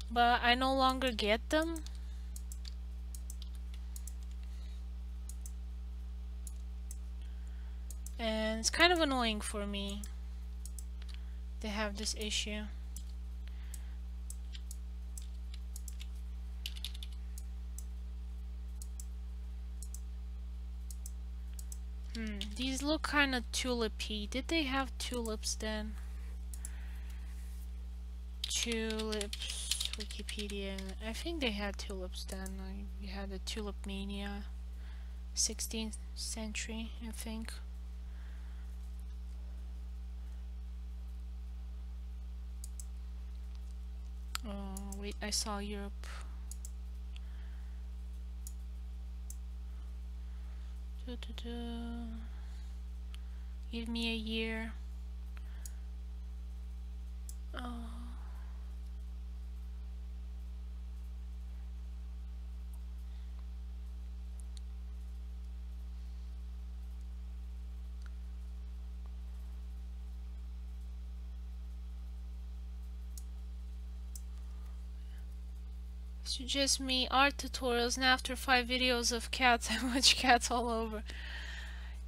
But I no longer get them. And it's kind of annoying for me to have this issue. These look kind of tulipy. Did they have tulips then? Tulips, Wikipedia. I think they had tulips then. We had a tulip mania. 16th century, I think. Oh, wait, I saw Europe. Give me a year. Oh. Suggest me art tutorials, and after 5 videos of cats, I watch cats all over.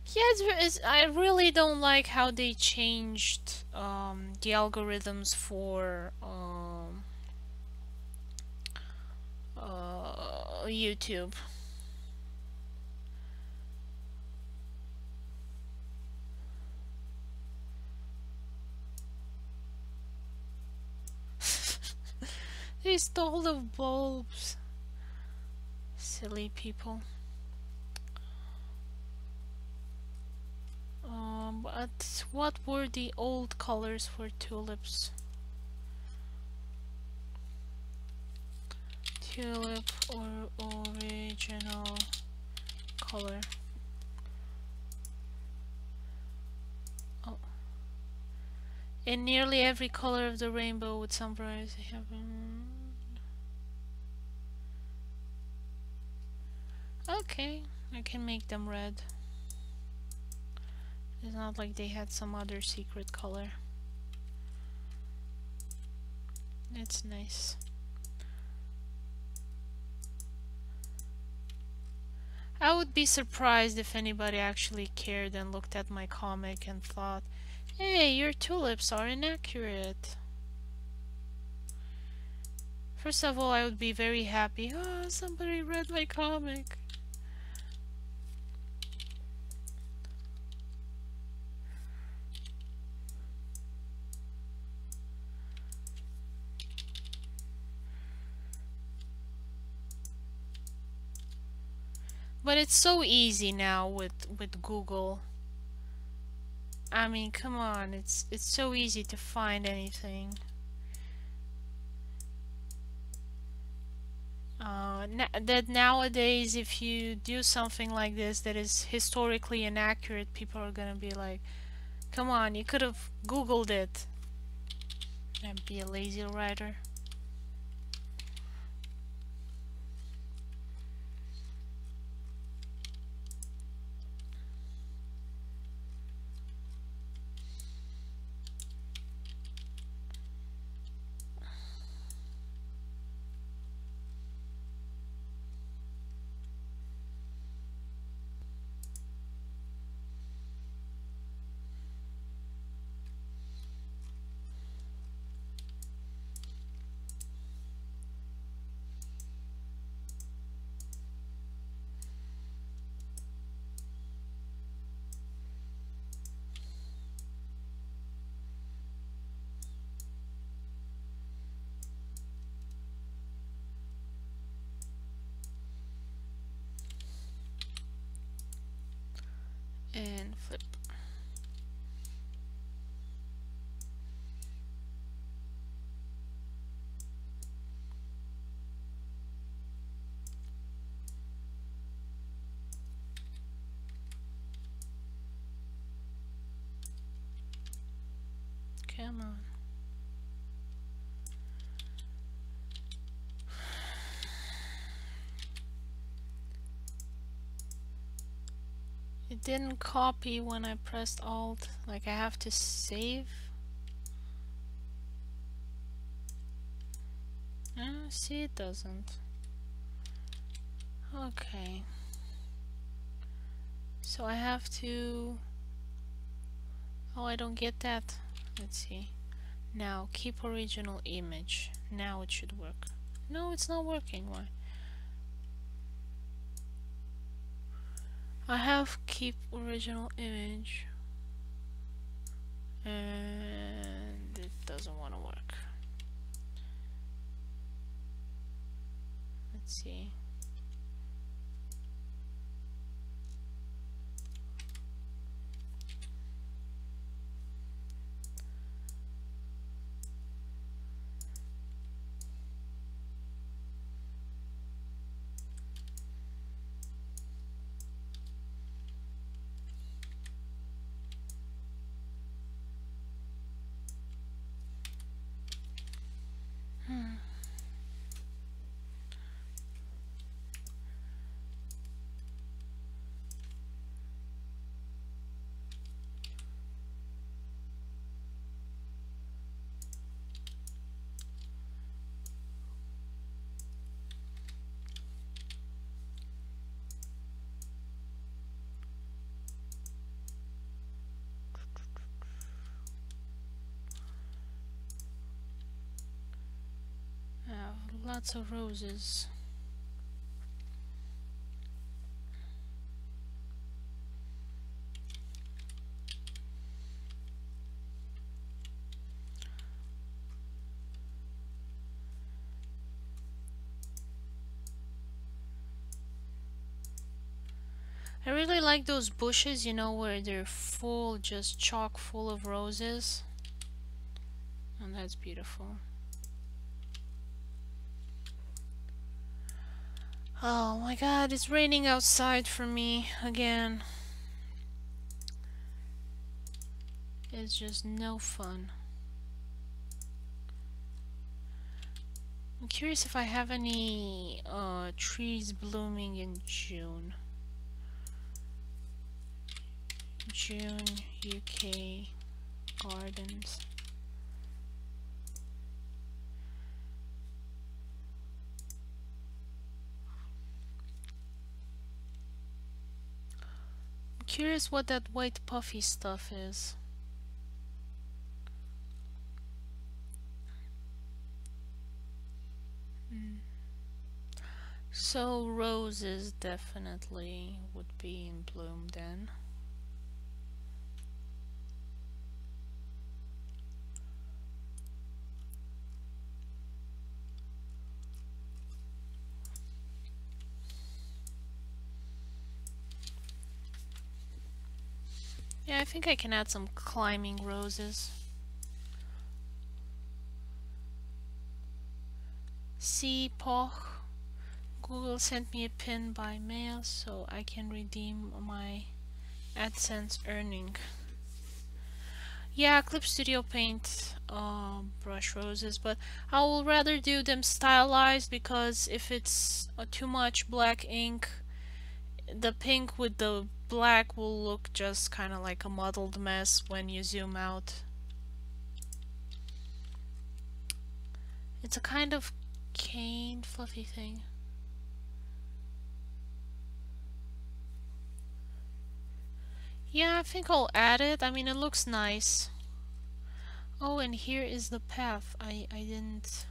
Yeah, I really don't like how they changed the algorithms for YouTube. They stole the bulbs. Silly people. But what were the old colors for tulips? Tulip or original color. Oh. In nearly every color of the rainbow with some variety have. Okay, I can make them red. It's not like they had some other secret color. It's nice. I would be surprised if anybody actually cared and looked at my comic and thought, hey, your tulips are inaccurate. First of all, I would be very happy. Oh, somebody read my comic. But it's so easy now with Google. I mean, come on, it's so easy to find anything. That nowadays, if you do something like this that is historically inaccurate, people are gonna be like, come on, you could have Googled it. And be a lazy writer. Come on. It didn't copy when I pressed Alt. Like I have to save. See, it doesn't. Okay. So I have to... Oh, I don't get that. Let's see. Now, keep original image. Now it should work. No, it's not working. Why? I have keep original image. And it doesn't want to work. Let's see. I have lots of roses. I really like those bushes, you know, where they're full, just chock full of roses. And that's beautiful. Oh my god, it's raining outside for me again. It's just no fun. I'm curious if I have any trees blooming in June. June, UK gardens. I'm curious what that white puffy stuff is. So roses definitely would be in bloom then. Yeah, I think I can add some climbing roses. See, Poch. Google sent me a pin by mail so I can redeem my AdSense earning. Yeah, Clip Studio Paint brush roses, but I will rather do them stylized because if it's too much black ink, the pink with the black will look just kind of like a muddled mess when you zoom out. It's a kind of cane fluffy thing. Yeah, I think I'll add it. I mean, it looks nice. Oh, and here is the path. I didn't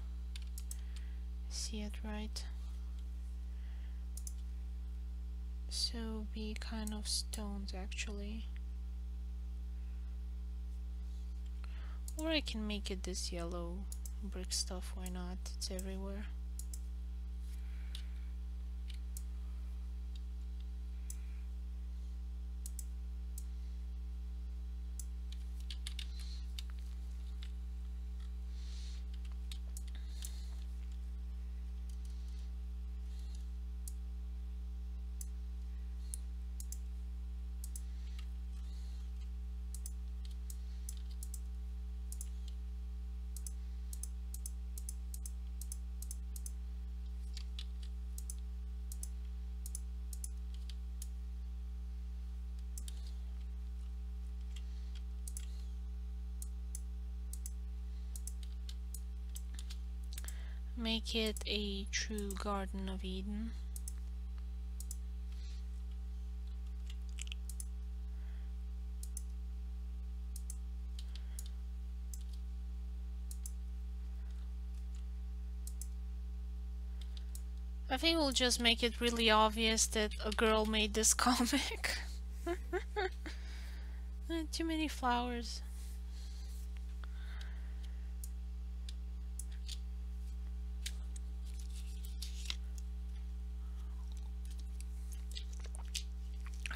see it right. So be kind of stones actually. Or I can make it this yellow brick stuff, why not? It's everywhere. make it a true Garden of Eden. I think we'll just make it really obvious that a girl made this comic. Too many flowers.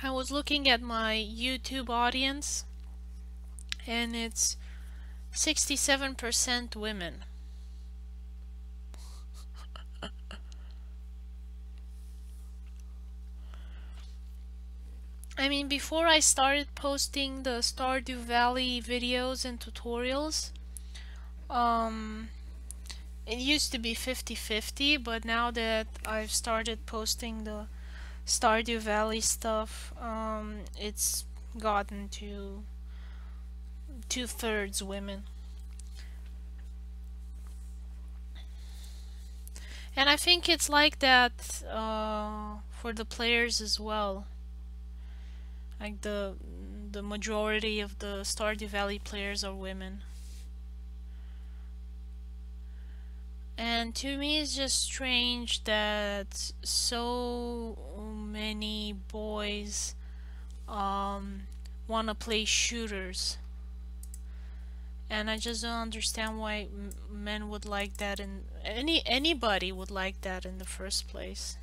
I was looking at my YouTube audience, and it's 67% women. I mean, before I started posting the Stardew Valley videos and tutorials, it used to be 50-50, but now that I've started posting the Stardew Valley stuff, it's gotten to 2/3 women. And I think it's like that for the players as well. Like the majority of the Stardew Valley players are women. And to me it's just strange that so many boys want to play shooters. And I just don't understand why men would like that, and anybody would like that in the first place.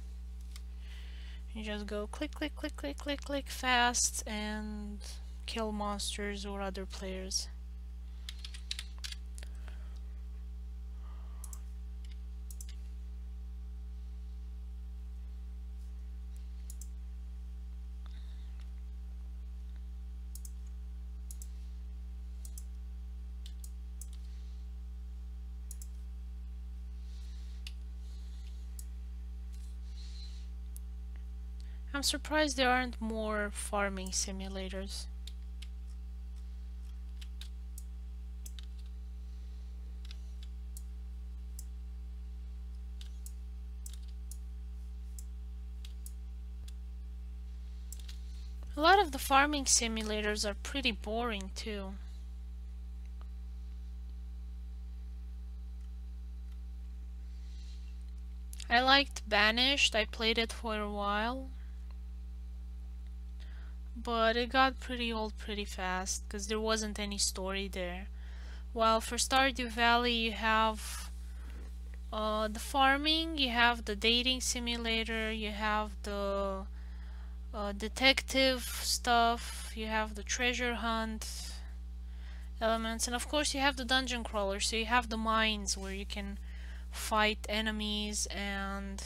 You just go click, click, click, click, click, click fast and kill monsters or other players. I'm surprised there aren't more farming simulators. A lot of the farming simulators are pretty boring too. I liked Banished, I played it for a while, but it got pretty old pretty fast because there wasn't any story there. While for Stardew Valley you have the farming, you have the dating simulator, you have the detective stuff, you have the treasure hunt elements, and of course you have the dungeon crawler, so you have the mines where you can fight enemies and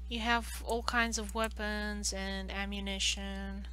you have all kinds of weapons and ammunition.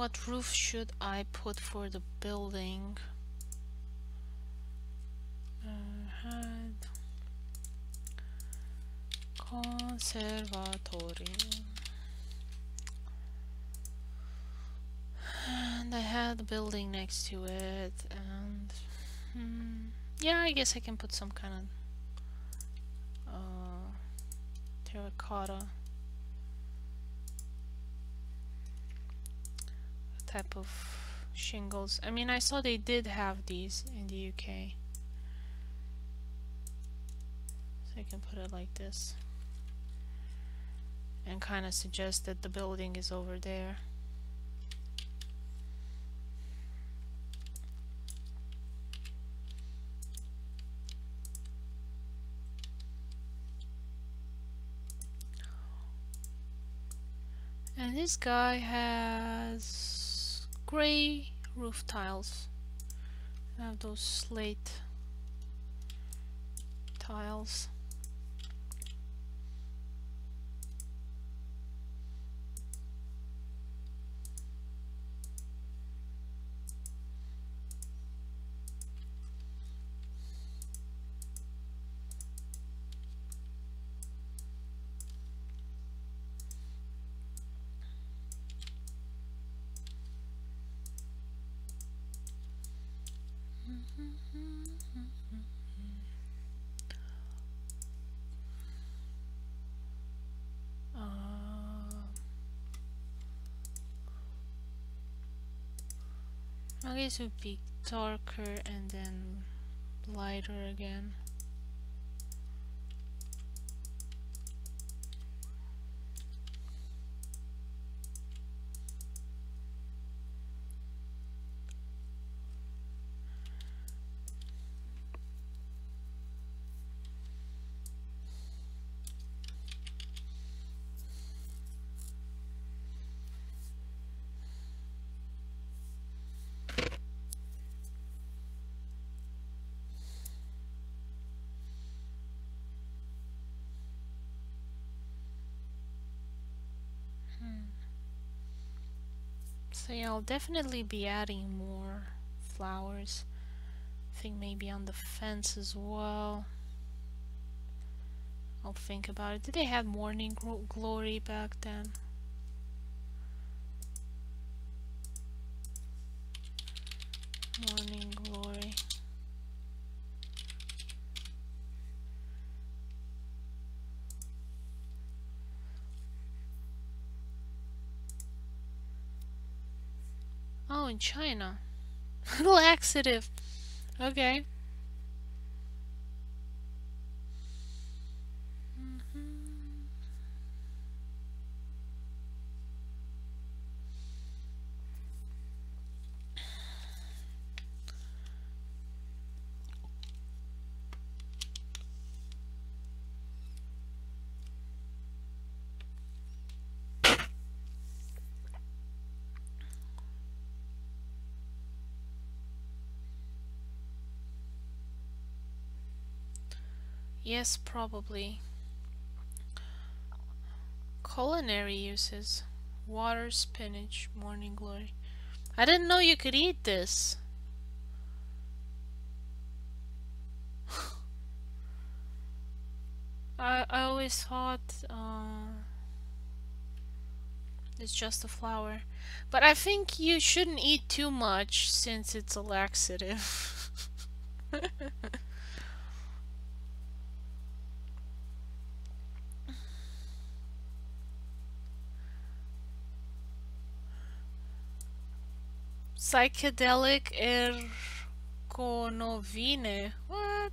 What roof should I put for the building? Conservatory. And I had a building next to it, and yeah, I guess I can put some kind of terracotta type of shingles. I mean, I saw they did have these in the UK. So I can put it like this and kind of suggest that the building is over there. And this guy has gray roof tiles. I have those slate tiles. I guess it would be darker and then lighter again. So yeah, I'll definitely be adding more flowers. I think maybe on the fence as well. I'll think about it. Did they have morning glory back then? Morning glory. Oh, in China. Laxative. Okay. Yes, probably. Culinary uses. Water, spinach, morning glory. I didn't know you could eat this. I always thought it's just a flower. But I think you shouldn't eat too much since it's a laxative. Psychedelic ergonovine. What?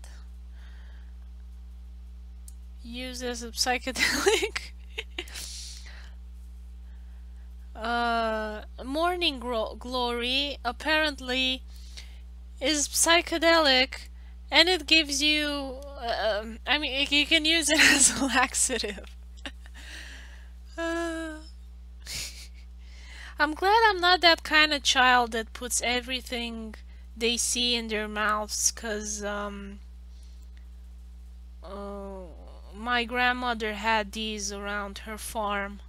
Used as a psychedelic? Morning glory apparently is psychedelic and it gives you I mean you can use it as a laxative. uh, I'm glad I'm not that kind of child that puts everything they see in their mouths, cause uh, my grandmother had these around her farm.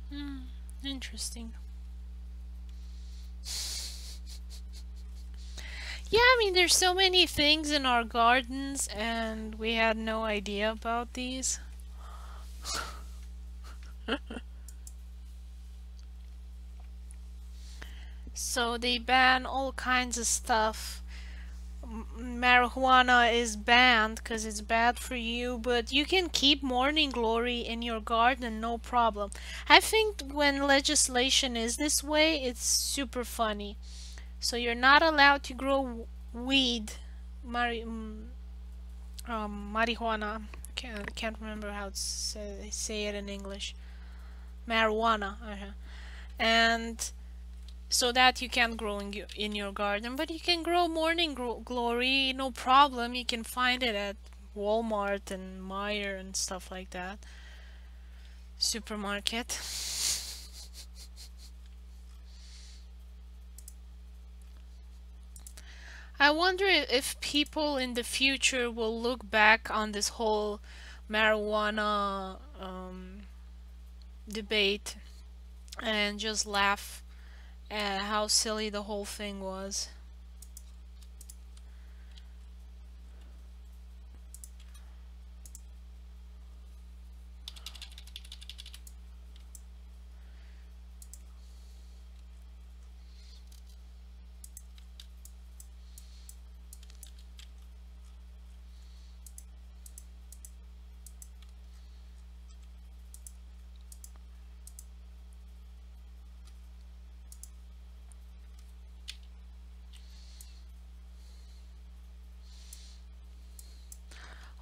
Hmm, interesting. mean, there's so many things in our gardens, and we had no idea about these. So they ban all kinds of stuff. Marijuana is banned because it's bad for you, but you can keep morning glory in your garden, no problem. I think when legislation is this way, it's super funny. So you're not allowed to grow weed, mari marijuana. Can't remember how to say it in English. Marijuana. And so that you can't grow in your garden, but you can grow morning glory, no problem. You can find it at Walmart and Meijer and stuff like that. Supermarket. I wonder if people in the future will look back on this whole marijuana debate and just laugh at how silly the whole thing was.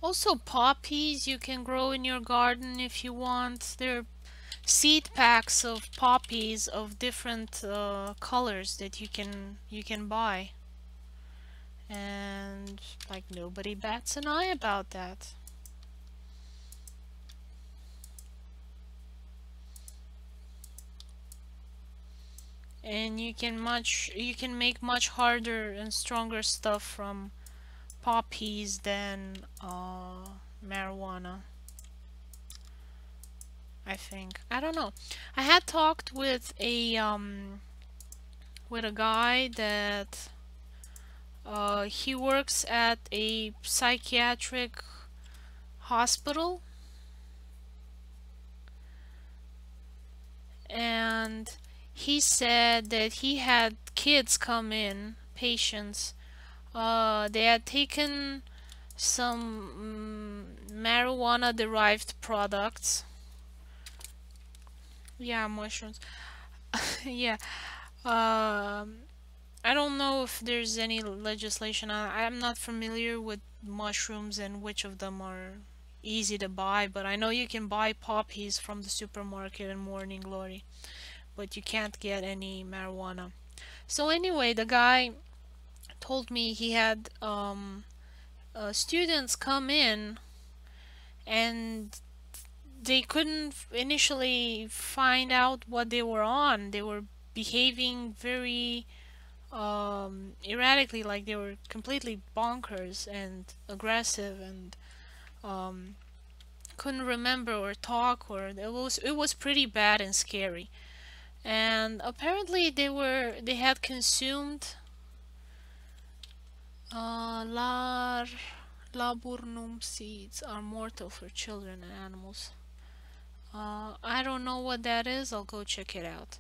Also, poppies you can grow in your garden if you want. There are seed packs of poppies of different colors that you can buy, and like nobody bats an eye about that. And you can make much harder and stronger stuff from poppies than marijuana. I think, I don't know. I had talked with a guy that he works at a psychiatric hospital, and he said that he had kids come in, patients. They had taken some marijuana derived products. Yeah, mushrooms. Yeah. Um, I don't know if there's any legislation. I'm not familiar with mushrooms and which of them are easy to buy, but I know you can buy poppies from the supermarket in Morning Glory, but you can't get any marijuana. So anyway, the guy told me he had students come in, and they couldn't initially find out what they were on. They were behaving very erratically, like they were completely bonkers and aggressive, and um, couldn't remember or talk, or it was pretty bad and scary. And apparently they had consumed laburnum seeds are mortal for children and animals. I don't know what that is. I'll go check it out.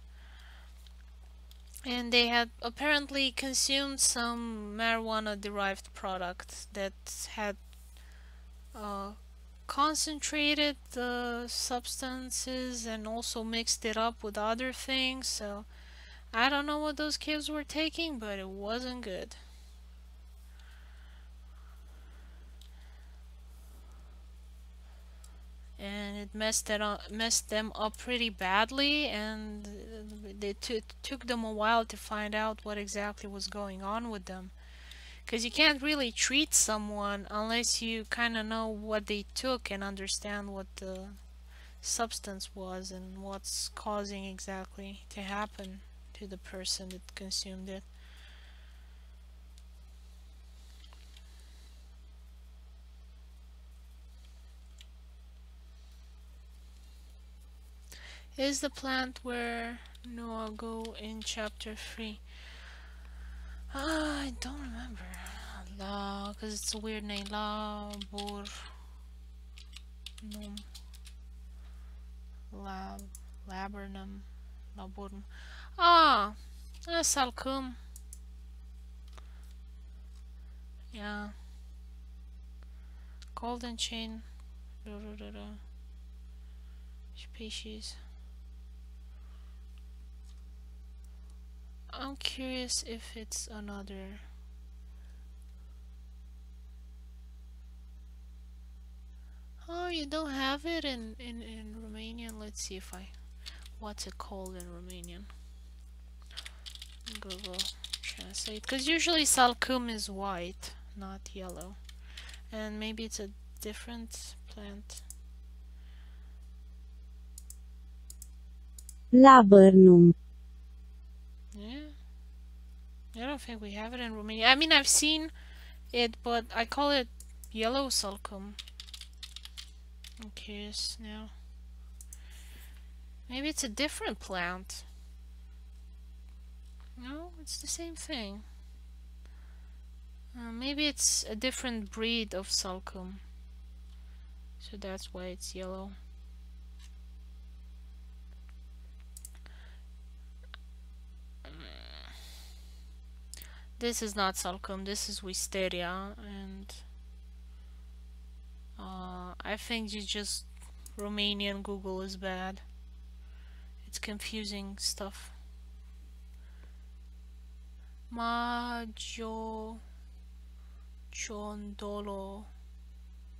And they had apparently consumed some marijuana derived product that had uh, concentrated the substances and also mixed it up with other things. So I don't know what those kids were taking, but it wasn't good. And it messed them up pretty badly, and it took them a while to find out what exactly was going on with them. Because you can't really treat someone unless you kind of know what they took and understand what the substance was and what's causing exactly to happen to the person that consumed it. Is the plant where Noah go in chapter 3? I don't remember. La, because it's a weird name. Laburnum. Lab. Laburnum. Laburnum. Ah, Salcum. Yeah. Golden chain. Species. I'm curious if it's another. Oh, you don't have it in Romanian? Let's see if I... What's it called in Romanian? Google Translate. Because usually salcum is white, not yellow. And maybe it's a different plant. Laburnum. Yeah. I don't think we have it in Romania. I mean, I've seen it, but I call it yellow salcum. I'm curious now. Maybe it's a different plant. No, it's the same thing. Maybe it's a different breed of salcum. So that's why it's yellow. This is not salcum, this is wisteria, and I think you just Romanian Google is bad. It's confusing stuff. Maggio Ciondolo.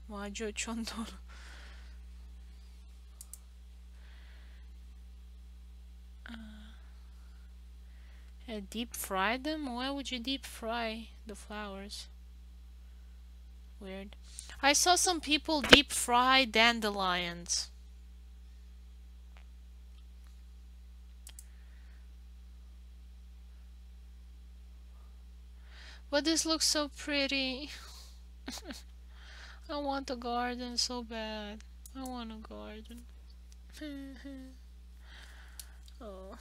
Maggio Ciondolo. Deep fry them? Why would you deep fry the flowers? Weird. I saw some people deep fry dandelions. But this looks so pretty. I want a garden so bad. I want a garden. Oh.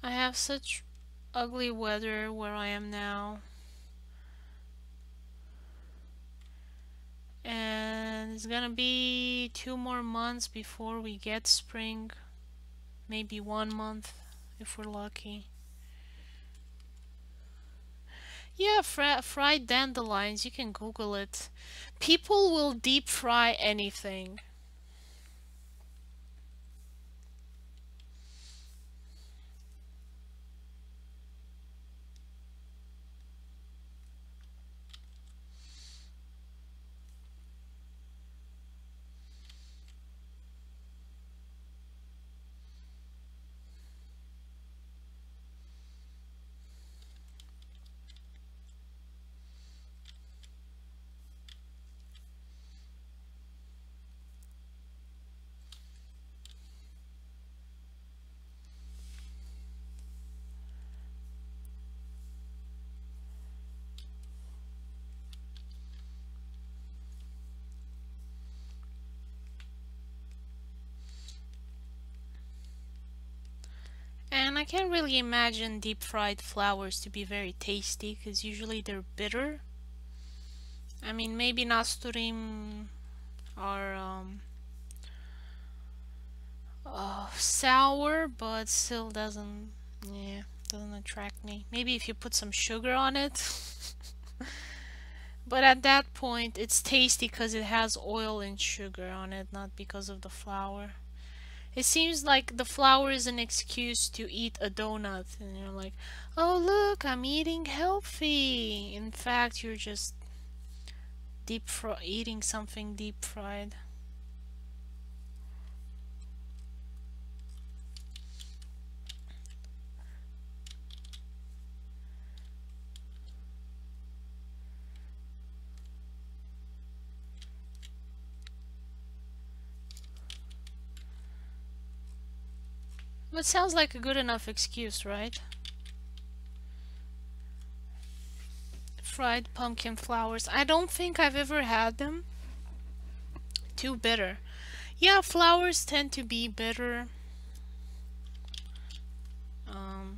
I have such ugly weather where I am now. And it's gonna be 2 more months before we get spring. Maybe 1 month if we're lucky. Yeah, fried dandelions, you can Google it. People will deep fry anything. And I can't really imagine deep fried flowers to be very tasty because usually they're bitter. I mean, maybe nasturim are sour, but still doesn't, yeah, doesn't attract me. Maybe if you put some sugar on it. But at that point, it's tasty because it has oil and sugar on it, not because of the flour. It seems like the flour is an excuse to eat a donut, and you're like, oh look, I'm eating healthy. In fact, you're just eating something deep fried. But sounds like a good enough excuse, right? Fried pumpkin flowers. I don't think I've ever had them. Too bitter. Yeah, flowers tend to be bitter.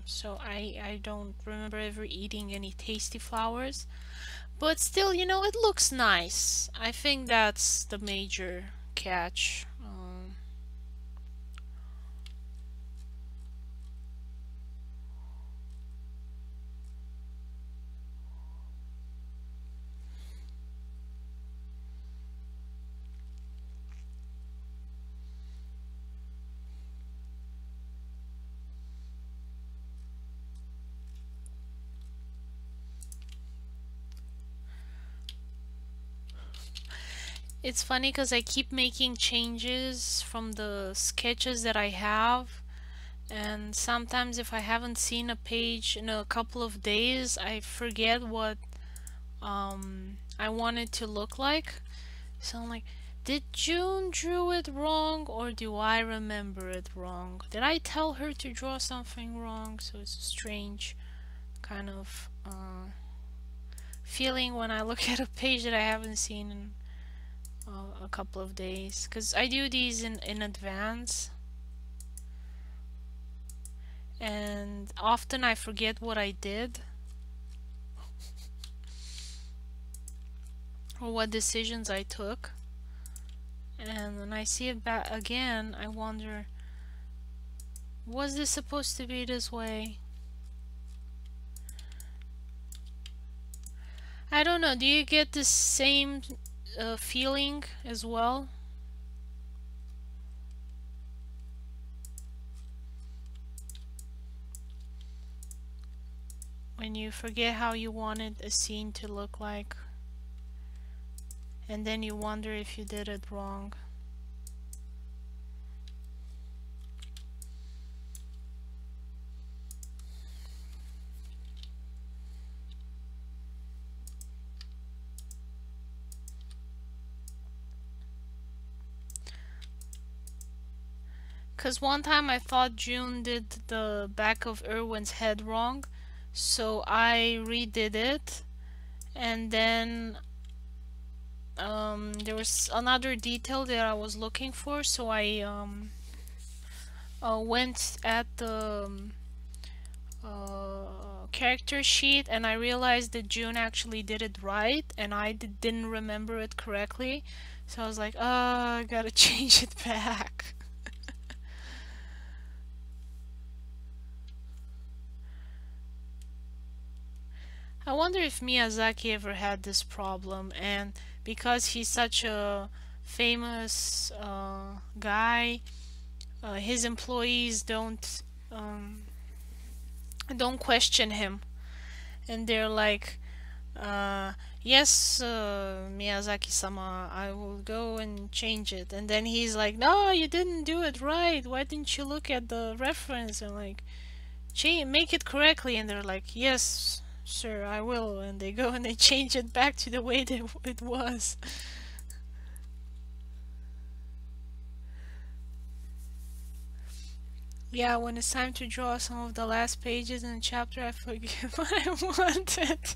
So I don't remember ever eating any tasty flowers. But still, you know, it looks nice. I think that's the major catch. It's funny because I keep making changes from the sketches that I have, and sometimes if I haven't seen a page in a couple of days, I forget what I want it to look like. So I'm like, did June drew it wrong or do I remember it wrong? Did I tell her to draw something wrong? So it's a strange kind of feeling when I look at a page that I haven't seen in a couple of days, because I do these in advance, and often I forget what I did or what decisions I took, and when I see it back again I wonder, was this supposed to be this way? I don't know, do you get the same feeling as well? When you forget how you wanted a scene to look like, and then you wonder if you did it wrong. Because one time I thought June did the back of Erwin's head wrong, so I redid it, and then there was another detail that I was looking for, so I went at the character sheet and I realized that June actually did it right and I didn't remember it correctly, so I was like, oh, I gotta change it back. I wonder if Miyazaki ever had this problem, and because he's such a famous guy, his employees don't question him, and they're like, yes, Miyazaki-sama, I will go and change it. And then he's like, no, you didn't do it right. Why didn't you look at the reference and like make it correctly? And they're like, yes, sir, I will. And they go and they change it back to the way that it was. Yeah, when it's time to draw some of the last pages in the chapter, I forget what I wanted.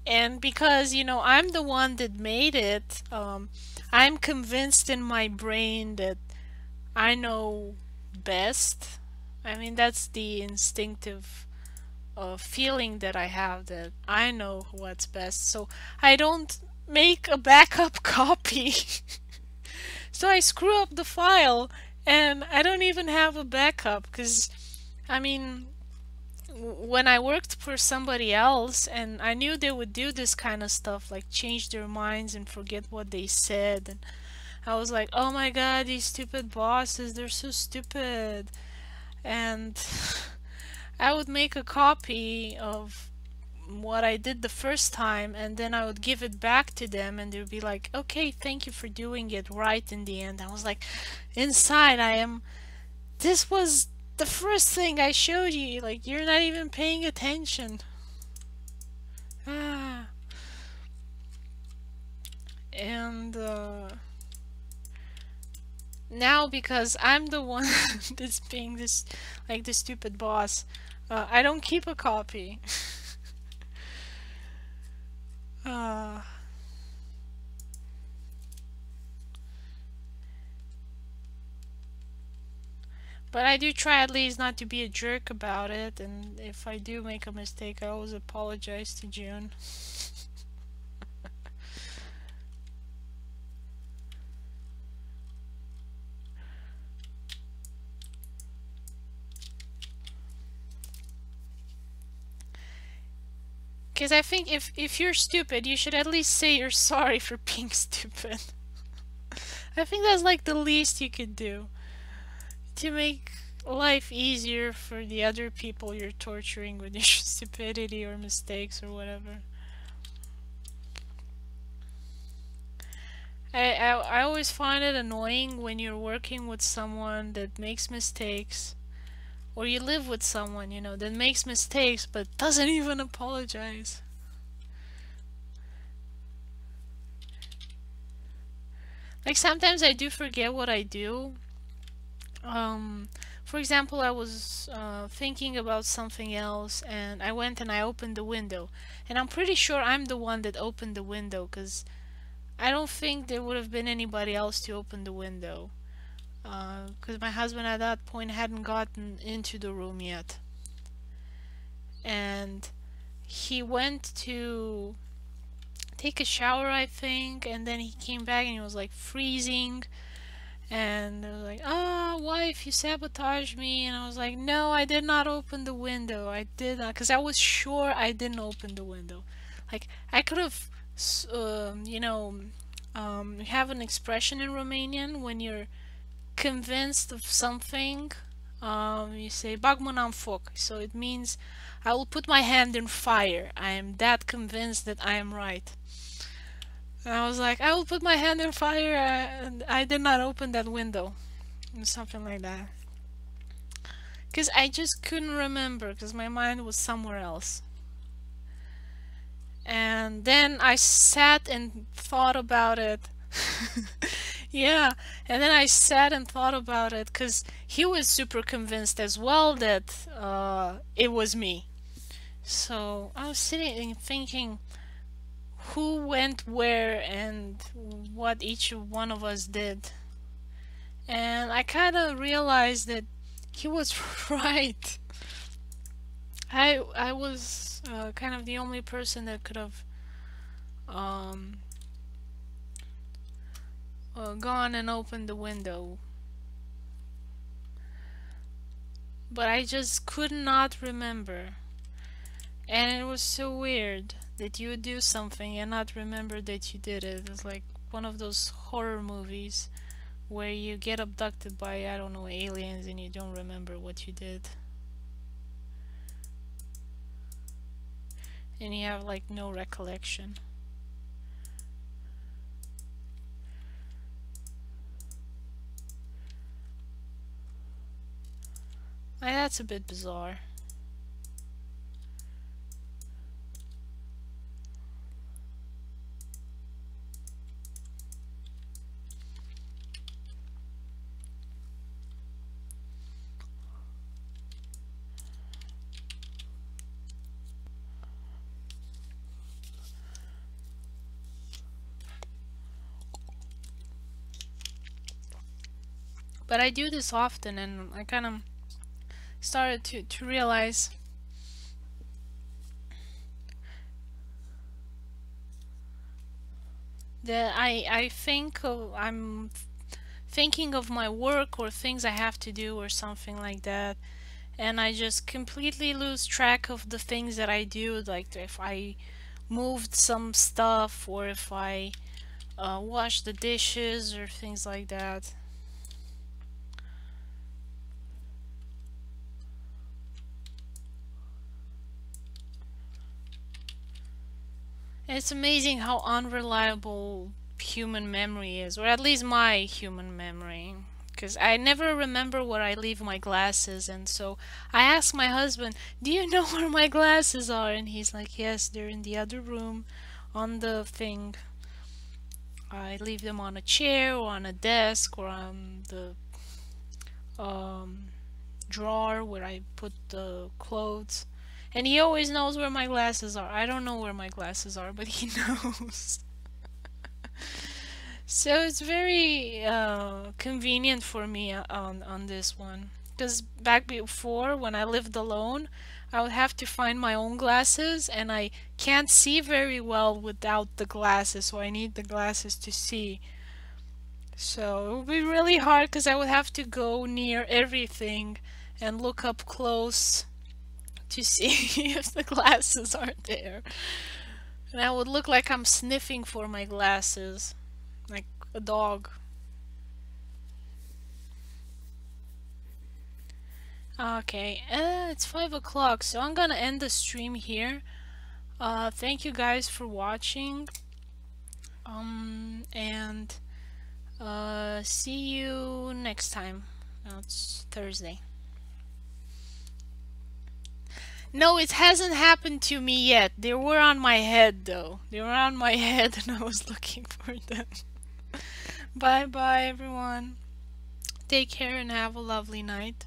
And because, you know, I'm the one that made it, I'm convinced in my brain that I know best. I mean, that's the instinctive feeling that I have, that I know what's best. So I don't make a backup copy. So I screw up the file and I don't even have a backup because, I mean, when I worked for somebody else and I knew they would do this kind of stuff, like change their minds and forget what they said, and I was like, oh my god, these stupid bosses, they're so stupid. And I would make a copy of what I did the first time and then I would give it back to them and they'd be like, okay, thank you for doing it right in the end. I was like, inside this was the first thing I showed you, like you're not even paying attention. Ah. And now because I'm the one that's being this, like, the stupid boss, I don't keep a copy. uh, but I do try at least not to be a jerk about it, and if I do make a mistake, I always apologize to June. Because I think if you're stupid, you should at least say you're sorry for being stupid. I think that's like the least you could do to make life easier for the other people you're torturing with your stupidity or mistakes or whatever. I always find it annoying when you're working with someone that makes mistakes, or you live with someone, that makes mistakes but doesn't even apologize. Like sometimes I do forget what I do. Um, for example, I was thinking about something else and I went and I opened the window. And I'm pretty sure I'm the one that opened the window because I don't think there would have been anybody else to open the window. Because my husband at that point hadn't gotten into the room yet. And he went to take a shower, I think, and then he came back and he was like freezing. And they were like, "Ah, wife, you sabotaged me." And I was like, "No, I did not open the window. I did not," because I was sure I didn't open the window. Like I could have, you have an expression in Romanian when you're convinced of something. You say "bag mâna în foc," so it means I will put my hand in fire. I am that convinced that I am right. And I was like, I will put my hand in fire, and I did not open that window. Something like that. Because I just couldn't remember, because my mind was somewhere else. And then I sat and thought about it. Yeah, and then I sat and thought about it, because he was super convinced as well that it was me. So I was sitting and thinking, who went where and what each one of us did. And I kind of realized that he was right. I was kind of the only person that could have um, gone and opened the window. But I just could not remember. And it was so weird that you would do something and not remember that you did it. It was like one of those horror movies where you get abducted by, I don't know, aliens and you don't remember what you did. And you have like no recollection. That's a bit bizarre. But I do this often, and I kind of started to realize that I'm thinking of my work or things I have to do or something like that, and I just completely lose track of the things that I do, like if I moved some stuff or if I washed the dishes or things like that. And it's amazing how unreliable human memory is, or at least my human memory. Because I never remember where I leave my glasses, and so I ask my husband, "Do you know where my glasses are?" And he's like, "Yes, they're in the other room on the thing. I leave them on a chair or on a desk or on the um drawer where I put the clothes. And he always knows where my glasses are. I don't know where my glasses are, but he knows. So it's very convenient for me on this one. Because back before, when I lived alone, I would have to find my own glasses, and I can't see very well without the glasses, so I need the glasses to see. So it would be really hard because I would have to go near everything and look up close to see if the glasses are there. And I would look like I'm sniffing for my glasses, like a dog. Okay, it's 5 o'clock, so I'm gonna end the stream here. Thank you guys for watching. And see you next time. Now it's Thursday. No, it hasn't happened to me yet. They were on my head though. They were on my head and I was looking for them. Bye bye everyone. Take care and have a lovely night.